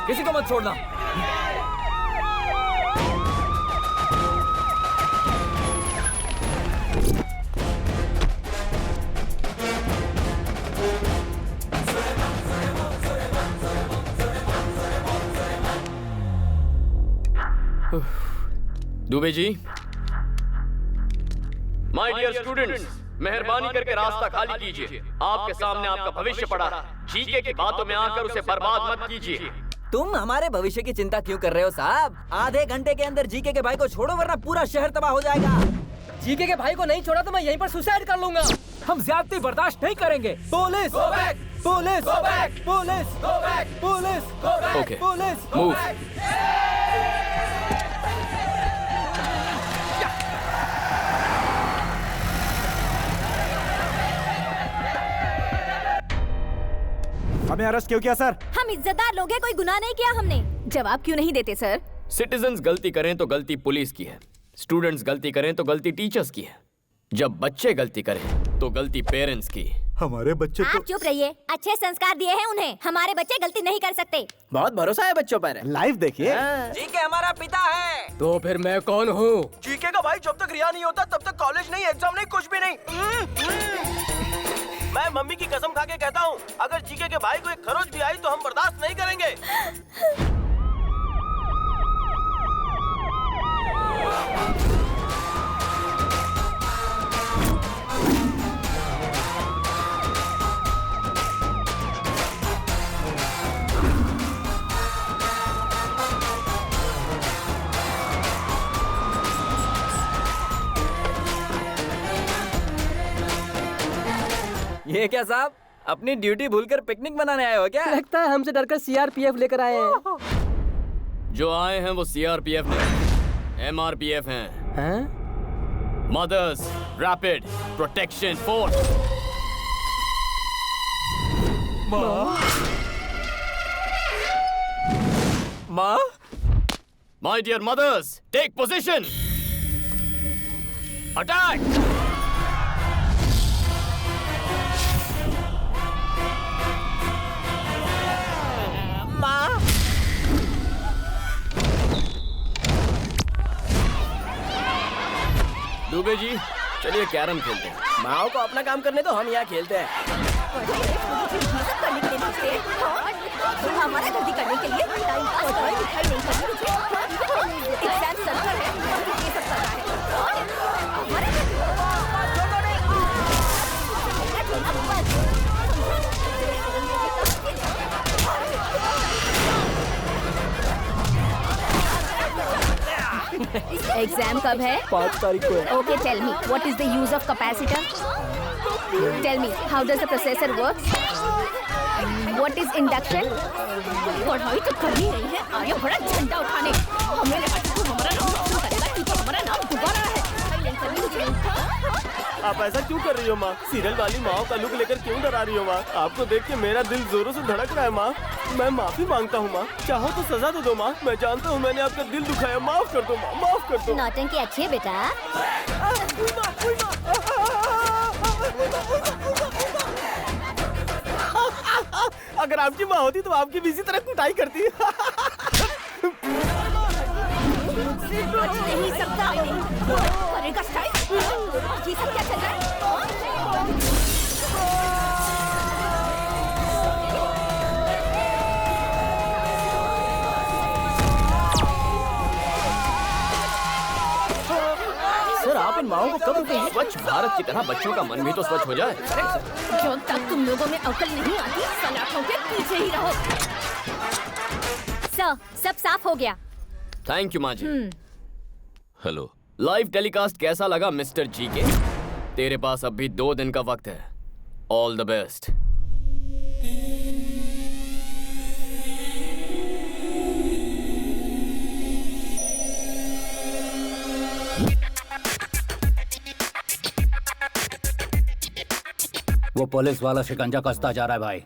किसी को मत छोड़ना। Dubey ji, my dear students, मेहरबानी करके रास्ता खाली कीजिए। आपके सामने आपका भविष्य पड़ा है। जीके की बातों में आकर उसे बर्बाद मत कीजिए। तुम हमारे भविष्य की चिंता क्यों कर रहे हो साहब? आधे घंटे के अंदर जीके के भाई को छोड़ो वरना पूरा शहर तबाह हो जाएगा। जीके के भाई को नहीं छोड़ा तो मैं यहीं पर सुसाइड कर लूंगा। हम ज्यादती बर्दाश्त नहीं करेंगे। Police go back, police go back, police go back, police go back, okay, police move. हमें अरेस्ट क्यों किया सर? हम इज्जतदार लोग हैं, कोई गुनाह नहीं किया हमने। जवाब क्यों नहीं देते सर? सिटीजन्स गलती करें तो गलती पुलिस की है, स्टूडेंट्स गलती करें तो गलती टीचर्स की है, जब बच्चे गलती करें तो गलती पेरेंट्स की। हमारे बच्चे आप चुप रहिए, अच्छे संस्कार दिए हैं उन्हें, हमारे बच्चे गलती नहीं कर सकते। बहुत भरोसा है बच्चों पर। लाइव देखिए। जीके हमारा पिता है। तो फिर मैं कौन हूँ? जीके का भाई जब तक रिहा नहीं होता तब तक कॉलेज नहीं, एग्जाम नहीं, कुछ भी नहीं। मैं मम्मी की कसम खा के कहता हूँ, अगर जीके के भाई को एक खरोच भी आई तो हम बर्दाश्त नहीं करेंगे। ये क्या साहब, अपनी ड्यूटी भूलकर पिकनिक मनाने आए हो क्या? लगता है हमसे डरकर सीआरपीएफ लेकर आए हैं। जो आए हैं वो सीआरपीएफ नहीं, एमआरपीएफ हैं। Mothers rapid protection force. माँ, my dear mothers, take position, attack. माँ, दुबे जी चलिए कैरम खेलते हैं। माओ को अपना काम करने दो, हम यहाँ खेलते हैं। हमारा गलती करने के लिए टाइम पास और दिखाई नहीं करती। एग्जाम सर्वर है, ये सब कर रहा है। एग्जाम कब है? 5 तारीख को है। Okay, tell me what is the use of capacitor? Tell me how does the processor work? What is induction? पढ़ाई तो कर ही रही है, आया बड़ा झंडा उठाने। हमें लगा कि तू हमारा नाम रोशन करेगा, तू तो हमारा नाम दोबारा है। आप ऐसा क्यों कर रही हो माँ? सीरियल वाली माँ का लुक लेकर क्यों डरा रही हो माँ? आपको देख के मेरा दिल जोरों से धड़क रहा है माँ। मैं माफी मांगता हूँ माँ, चाहो तो सजा दे दो माँ। मैं जानता हूँ मैंने आपका दिल दुखाया, माफ कर दो माँ, माफ कर दो। नौटंकी अच्छी है बेटा। अगर आपकी माँ होती तो आपकी भी इसी तरह कुटाई करती। बच नहीं सकता, करेगा स्टाइल। ये सब क्या चल रहा है? सर आप इन माओं को कब रुकेंगे? स्वच्छ भारत की तरह बच्चों का मन भी तो स्वच्छ हो जाए। जब तक तुम लोगों में अकल नहीं आती, सलाखों के पीछे ही रहो। सर, सब साफ हो गया। थैंक यू माँ जी। हेलो, लाइव टेलीकास्ट कैसा लगा मिस्टर जीके? तेरे पास अब भी 2 दिन का वक्त है। All the best. वो पुलिस वाला शिकंजा कसता जा रहा है भाई।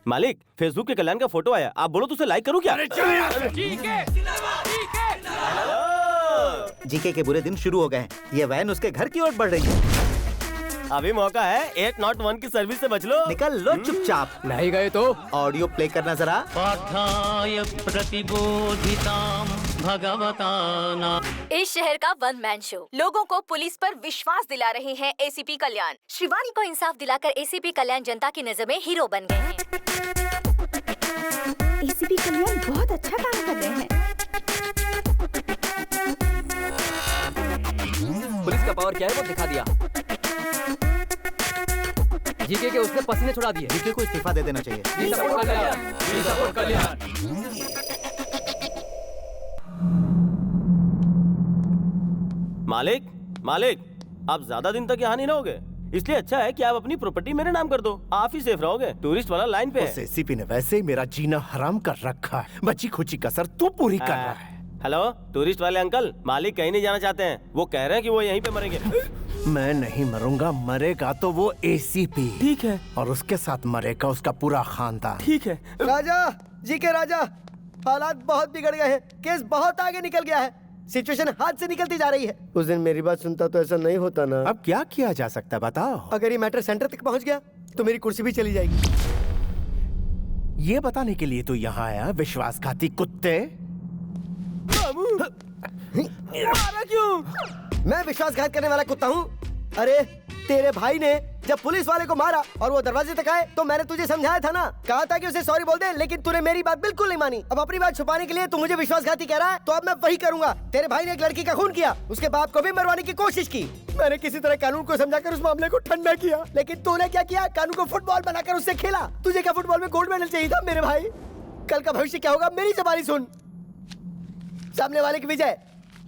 मालिक फेसबुक के कल्याण का फोटो आया, आप बोलो तो उसे लाइक करूं क्या? जीके के बुरे दिन शुरू हो गए हैं। ये वैन उसके घर की ओर बढ़ रही है। अभी मौका है, 801 की सर्विस से बच लो। निकल लो चुपचाप। नहीं गए तो ऑडियो प्ले करना जरा। पाठाय प्रतिबोधितां भगवता ना। इस शहर का वन मैन शो लोगों को पुलिस पर विश्वास दिला रहे हैं एसीपी कल्याण। शिवानी को इंसाफ दिलाकर एसीपी कल्याण जनता की नजर में हीरो बन गए हैं। एसीपी कल्याण बहुत अच्छा काम कर रहे हैं। पुलिस का पावर क्या है वो दिखा दिया। जीके के उसने पसीने छुड़ा दिए। जीके को इस्तीफा दे देना चाहिए। मालिक मालिक, आप ज्यादा दिन तक यहाँ नहीं रहोगे, इसलिए अच्छा है कि आप अपनी प्रॉपर्टी मेरे नाम कर दो, आप ही सेफ रहोगे। टूरिस्ट वाला लाइन पे है। एसीपी ने वैसे ही मेरा जीना हराम कर रखा है। बची खुची कसर तू पूरी कर रहा है। हेलो टूरिस्ट वाले अंकल, मालिक कहीं नहीं जाना चाहते हैं, वो कह रहे हैं कि वो यहीं पे मरेंगे। मैं नहीं मरूंगा, मरेगा तो वो एसीपी। ठीक है। और उसके साथ मरेगा उसका पूरा खानदान। ठीक है। राजा जी के राजा, हालात बहुत बिगड़ गए हैं, केस बहुत आगे निकल गया है, सिचुएशन हाथ से निकलती जा रही है। उस दिन मेरी बात सुनता तो ऐसा नहीं होता ना। अब क्या किया जा सकता है बताओ। अगर ये मैटर सेंटर तक पहुंच गया तो मेरी कुर्सी भी चली जाएगी। ये बताने के लिए तो यहाँ आया विश्वासघाती कुत्ते। मारा क्यों? मैं विश्वासघात करने वाला कुत्ता हूँ? अरे तेरे भाई ने जब पुलिस वाले को मारा और वो दरवाजे तक आए तो मैंने तुझे समझाया था ना, कहा था कि उसे सॉरी बोल दे, लेकिन तूने मेरी बात बिल्कुल नहीं मानी। अब अपनी बात छुपाने के लिए तू मुझे विश्वासघाती कह रहा है, तो अब मैं वही करूंगा। तेरे भाई ने एक लड़की का खून किया, उसके बाप को भी मरवाने की कोशिश की। मैंने किसी तरह कानून को समझाकर उस मामले को ठंडा किया, लेकिन तूने क्या किया? कानून को फुटबॉल बनाकर उससे खेला। तुझे क्या फुटबॉल में गोल्ड मेडल चाहिए था मेरे भाई? कल का भविष्य क्या होगा मेरी ज़बानी सुन। सामने वाले की विजय,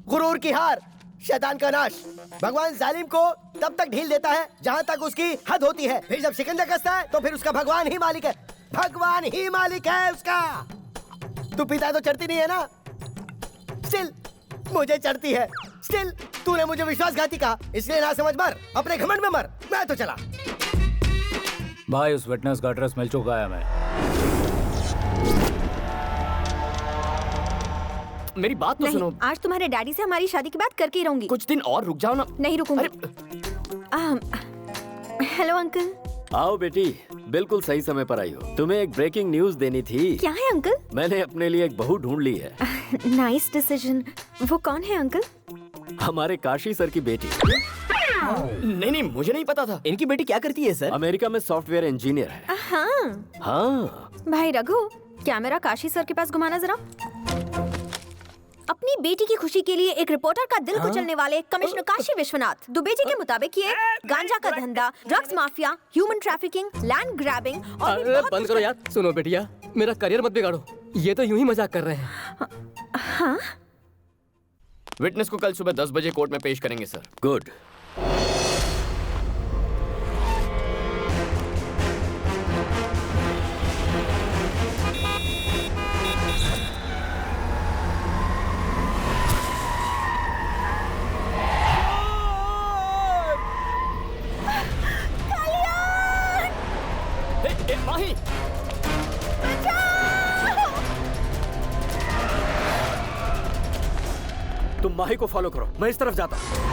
गुरूर की हार, शैतान का नाश। भगवान जालिम को तब तक ढील देता है जहाँ तक उसकी हद होती है, फिर जब शिकंजा कसता है तो फिर उसका भगवान ही मालिक है। भगवान ही मालिक है उसका। तू पीता है तो चढ़ती नहीं है ना? स्टिल मुझे चढ़ती है। स्टिल तूने मुझे विश्वासघाती कहा, इसलिए ना समझ मर, अपने घमंड में मर। मैं तो चला। भाई उस विटनेस का एड्रेस मिल चुका है हमें। मेरी बात तो सुनो। आज तुम्हारे डैडी से हमारी शादी की बात करके ही रहूंगी। कुछ दिन और रुक जाओ ना। नहीं रुकूंगी। Hello uncle. आओ बेटी, बिल्कुल सही समय पर आई हो। तुम्हें एक ब्रेकिंग न्यूज देनी थी। क्या है अंकल? मैंने अपने लिए एक बहू ढूंढ ली है। Nice decision. वो कौन है अंकल? हमारे काशी सर की बेटी। नहीं मुझे नहीं पता था। इनकी बेटी क्या करती है सर? अमेरिका में सॉफ्टवेयर इंजीनियर है। हाँ भाई रघु, कैमरा काशी सर के पास घुमाना जरा। अपनी बेटी की खुशी के लिए एक रिपोर्टर का दिल कुचलने वाले कमिश्नर काशी विश्वनाथ दुबे जी के मुताबिक ये गांजा का धंधा, drugs mafia, human trafficking, land grabbing और भी बहुत बंद करो यार। सुनो बेटिया, मेरा करियर मत बिगाड़ो। ये तो यूं ही मजाक कर रहे हैं। हाँ? विटनेस को कल सुबह 10 बजे कोर्ट में पेश करेंगे सर। गुड। माही, तुम माही को फॉलो करो, मैं इस तरफ जाता हूँ।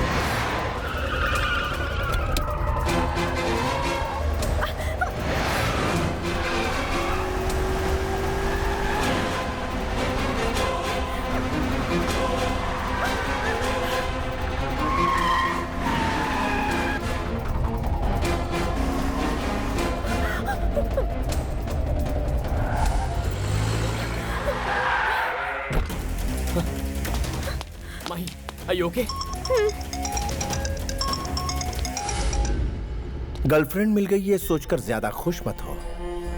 Are you okay? गर्लफ्रेंड मिल गई ये सोचकर ज्यादा खुश मत हो।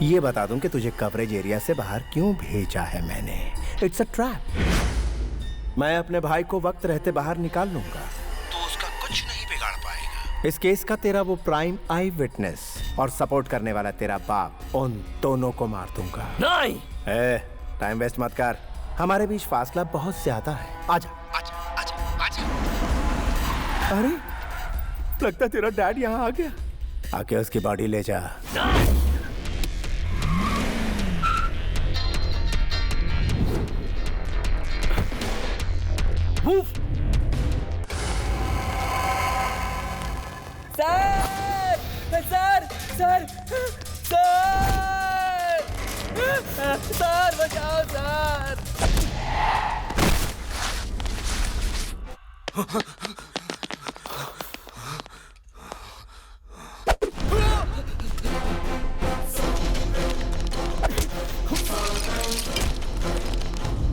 ये बता दूं कि तुझे कवरेज एरिया से बाहर क्यों भेजा है मैंने। It's a trap. मैं अपने भाई को वक्त रहते बाहर निकाल लूंगा तो उसका कुछ नहीं बिगाड़ पाएगा। इस केस का तेरा वो प्राइम आई विटनेस और सपोर्ट करने वाला तेरा बाप, उन दोनों को मार दूंगा। नहीं। टाइम वेस्ट मत कर, हमारे बीच फासला बहुत ज्यादा है। आजा आजा आजा आजा। अरे लगता तेरा डैड यहाँ आ गया। आके उसकी बॉडी ले जा। Move. Sir sir sir sir sir बचाओ सर।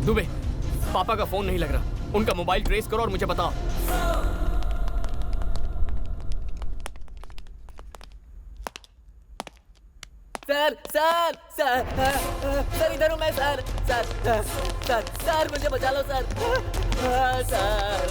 दुबे, पापा का फोन नहीं लग रहा। उनका मोबाइल ट्रेस करो और मुझे बताओ। सर सर सर सर इधर हूँ मैं सर। सर सर सर मुझे बचा लो sir. Sir sir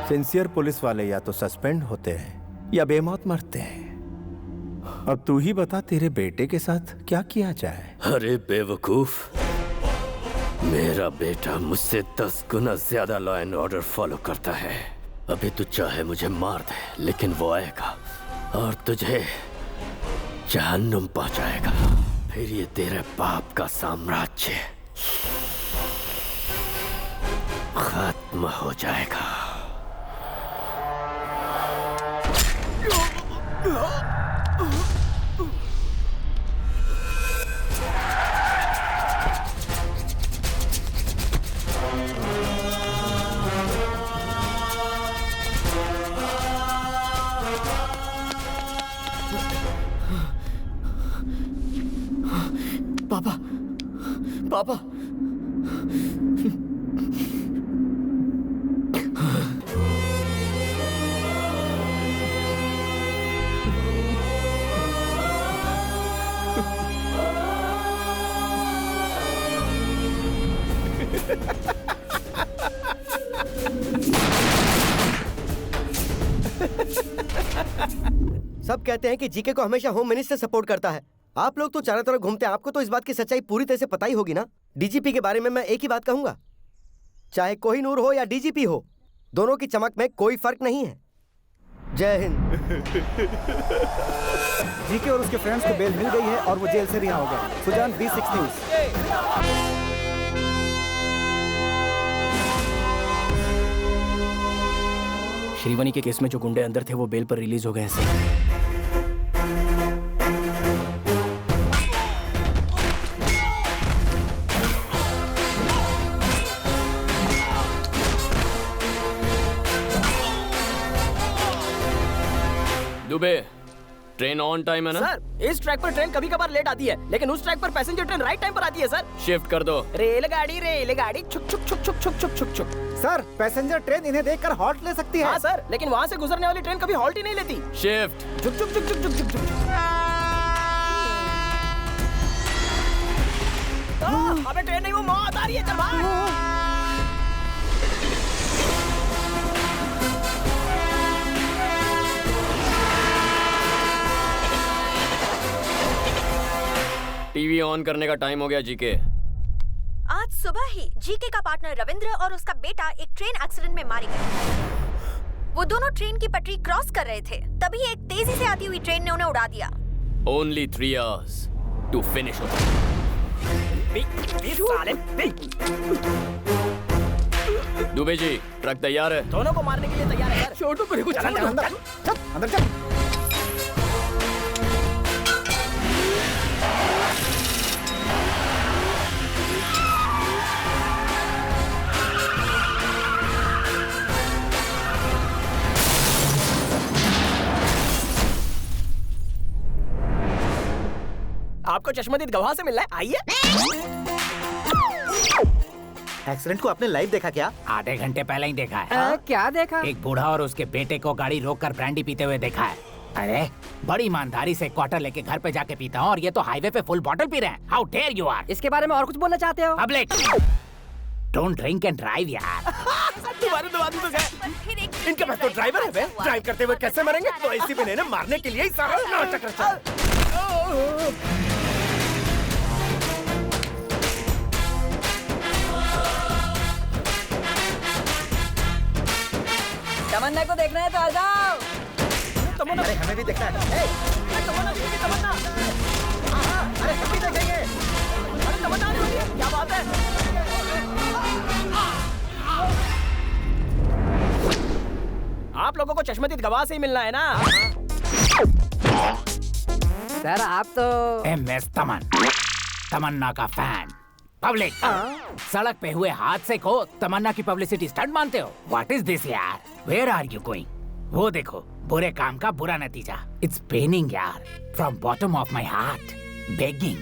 sincere police वाले या तो सस्पेंड होते हैं या बेमौत मरते हैं। अब तू ही बता तेरे बेटे के साथ क्या किया जाए। अरे बेवकूफ, मेरा बेटा मुझसे 10 गुना ज्यादा लॉ एंड ऑर्डर फॉलो करता है। अभी तू चाहे मुझे मार दे, लेकिन वो आएगा और तुझे जहन्नुम पहुंचाएगा। फिर ये तेरे बाप का साम्राज्य खत्म हो जाएगा। पापा, पापा, सब कहते हैं कि जीके को हमेशा होम मिनिस्टर सपोर्ट करता है। आप लोग तो चारों तरफ घूमते हैं, आपको तो इस बात की सच्चाई पूरी तरह से पता ही होगी ना। डीजीपी के बारे में मैं एक ही बात कहूंगा, चाहे कोहिनूर हो या डीजीपी हो, दोनों की चमक में कोई फर्क नहीं है। जय हिंद। जीके और उसके फ्रेंड्स को बेल मिल गई है और वो जेल से रिहा हो गए। Sujan, B6 news. श्रीवानी के केस में जो गुंडे अंदर थे वो बेल पर रिलीज हो गए हैं sir. Dubey, train on time है ना? सर, इस ट्रैक पर ट्रेन कभी कभार लेट आती है, लेकिन उस ट्रैक पर पैसेंजर ट्रेन राइट टाइम पर आती है सर। शिफ्ट कर दो। रेलगाड़ी छुक छुक छुक छुक छुक छुक छुक छुक। सर, पैसेंजर ट्रेन इन्हें देखकर हॉल्ट ले सकती है। हाँ सर, लेकिन वहाँ से गुजरने वाली ट्रेन कभी हॉल्ट ही नहीं लेती। शिफ्ट। छुक छुक छुक छुक छुक छुक छुक। अबे ट्रेन नहीं, वो मौत आ रही है, चल भाग। टीवी ऑन करने का टाइम हो गया जीके। आज सुबह ही जीके का पार्टनर रविंद्र और उसका बेटा एक ट्रेन एक्सीडेंट में मारे गए। वो दोनों ट्रेन की पटरी क्रॉस कर रहे थे, तभी एक तेजी से आती हुई ट्रेन ने उन्हें उड़ा दिया। Only 3 hours to finish it. Dubey ji, truck तैयार है। दोनों को मारने के लिए तैयार है सर। छोटू को कुछ अंदर चल। आपको चश्मदीद गवाह से मिलना है, आइए। एक्सीडेंट को आपने लाइव देखा क्या? आधे घंटे पहले ही देखा है। क्या देखा? एक बूढ़ा और उसके बेटे को गाड़ी रोककर ब्रांडी पीते हुए देखा है। अरे बड़ी ईमानदारी से क्वार्टर लेके घर पे जाके पीता हूँ और ये तो हाईवे पे फुल बॉटल पी रहे हैं। How dare you are. इसके बारे में और कुछ बोलना चाहते हो? Public don't drink and drive यार। तुम्हारे दो आदमी तो गए। इनके पास तो ड्राइवर है बे। ड्राइव करते हुए कैसे मरेंगे? तो ऐसी भी नहीं मारने के लिए ही सारा नाटक रचा। तमन्ना को देखना है तो आ जाओ। अरे हमें भी देखना है। अरे हम भी देखेंगे। क्या बात है? आप लोगों को चश्मदीद गवाह से ही मिलना है ना? सर आप तो MS तमन्ना का फैन। पब्लिक सड़क पे हुए हादसे को तमन्ना की पब्लिसिटी स्टंट मानते हो? व्हाट इज दिस यार? Where are you going? वो देखो, बुरे काम का बुरा नतीजा। इट्स पेनिंग यार, from bottom of my heart begging,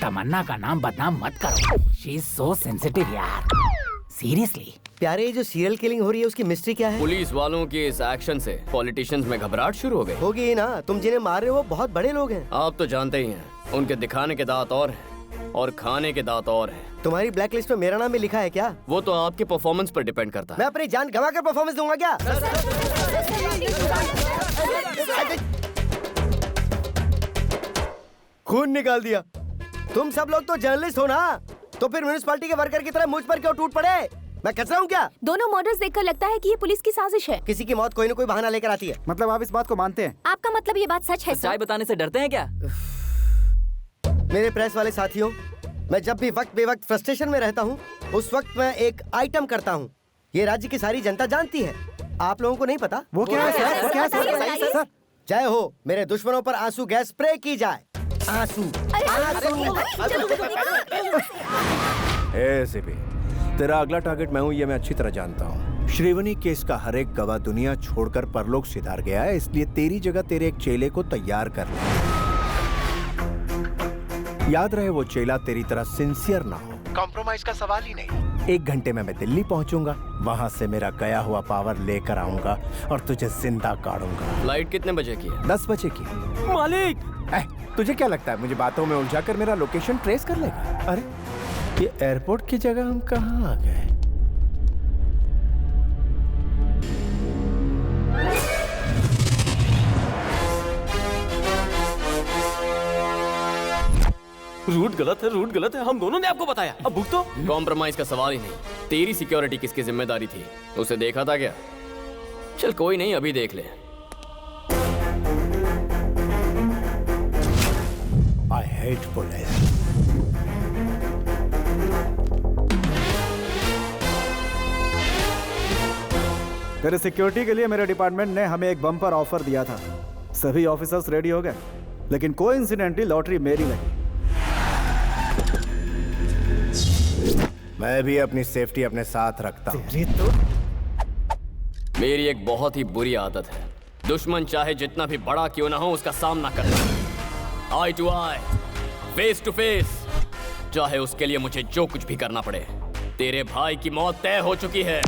Tamanna का नाम बदनाम मत करो। शी इज सो सेंसिटिव यार, सीरियसली। प्यारे, ये जो सीरियल किलिंग हो रही है उसकी मिस्ट्री क्या है? पुलिस वालों के इस एक्शन से पॉलिटिशियंस में घबराहट शुरू हो गई। होगी ही ना, तुम जिन्हें मार रहे हो वो बहुत बड़े लोग हैं। आप तो जानते ही हैं, उनके दिखाने के दांत और हैं और खाने के दांत और हैं। तुम्हारी ब्लैक लिस्ट में मेरा नाम भी लिखा है क्या? वो तो आपके परफॉर्मेंस पर डिपेंड करता है। मैं अपनी जान गंवा कर परफॉर्मेंस दूंगा क्या? खून निकाल दिया। तुम सब लोग तो जर्नलिस्ट हो ना, तो फिर म्युनिसिपैलिटी के वर्कर की तरह मुझ पर क्यों टूट पड़े? मैं कचरा हूँ क्या? दोनों मर्डर्स देखकर लगता है कि ये पुलिस की साजिश है। किसी की मौत कोई न कोई बहाना लेकर आती है। मतलब आप इस बात को मानते हैं? आपका मतलब ये बात सच है? सच्चाई बताने से डरते हैं क्या? मेरे प्रेस वाले साथियों, मैं जब भी वक्त बेवक्त फ्रस्ट्रेशन में रहता हूँ, उस वक्त मैं एक आइटम करता हूँ। ये राज्य की सारी जनता जानती है, आप लोगों को नहीं पता। वो क्या है सर? वो क्या है सर? जय हो, मेरे दुश्मनों पर आंसू गैस स्प्रे की जाए। आंसू एसीपी, तेरा अगला टारगेट मैं हूँ, ये मैं अच्छी तरह जानता हूँ। श्रीवनी केस का हर एक गवाह दुनिया छोड़कर परलोक सिधार गया है, इसलिए तेरी जगह तेरे एक चेले को तैयार कर ले। याद रहे, वो चेला तेरी तरह सिंसियर ना हो। कॉम्प्रोमाइज का सवाल ही नहीं। 1 घंटे में मैं दिल्ली पहुंचूंगा, वहां से मेरा गया हुआ पावर लेकर आऊंगा और तुझे जिंदा काटूंगा। फ्लाइट कितने बजे की है? 10 बजे की। मालिक, तुझे क्या लगता है मुझे बातों में उलझा कर मेरा लोकेशन ट्रेस कर लेगा? अरे ये एयरपोर्ट की जगह हम कहाँ आ गए? रूट गलत है, हम दोनों ने आपको बताया। अब भुगतो। कॉम्प्रोमाइज का सवाल ही नहीं। तेरी सिक्योरिटी किसकी जिम्मेदारी थी? उसे देखा था क्या? चल कोई नहीं, अभी देख ले। I hate police. तेरे सिक्योरिटी के लिए मेरे डिपार्टमेंट ने हमें एक बम्पर ऑफर दिया था। सभी ऑफिसर्स रेडी हो गए, लेकिन कोइंसिडेंटली लॉटरी मेरी लगी। मैं भी अपनी सेफ्टी अपने साथ रखता हूँ। मेरी एक बहुत ही बुरी आदत है, दुश्मन चाहे जितना भी बड़ा क्यों ना हो उसका सामना करना। Eye to eye, face to face, चाहे उसके लिए मुझे जो कुछ भी करना पड़े। तेरे भाई की मौत तय हो चुकी है।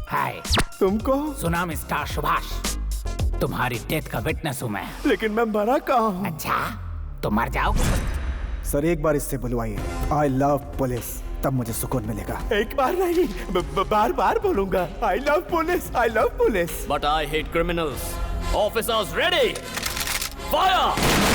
हाय, तुमको सुना मिस्टर सुभाष, तुम्हारी डेथ का विटनेस हूँ मैं। लेकिन मैं मरा कहाँ हूँ? अच्छा, तो मर जाओ। सर एक बार इससे बुलवाइए, आई लव पुलिस, तब मुझे सुकून मिलेगा। एक बार नहीं, बार बार बोलूंगा, I love police, I love police. But I hate criminals. Officers ready. Fire!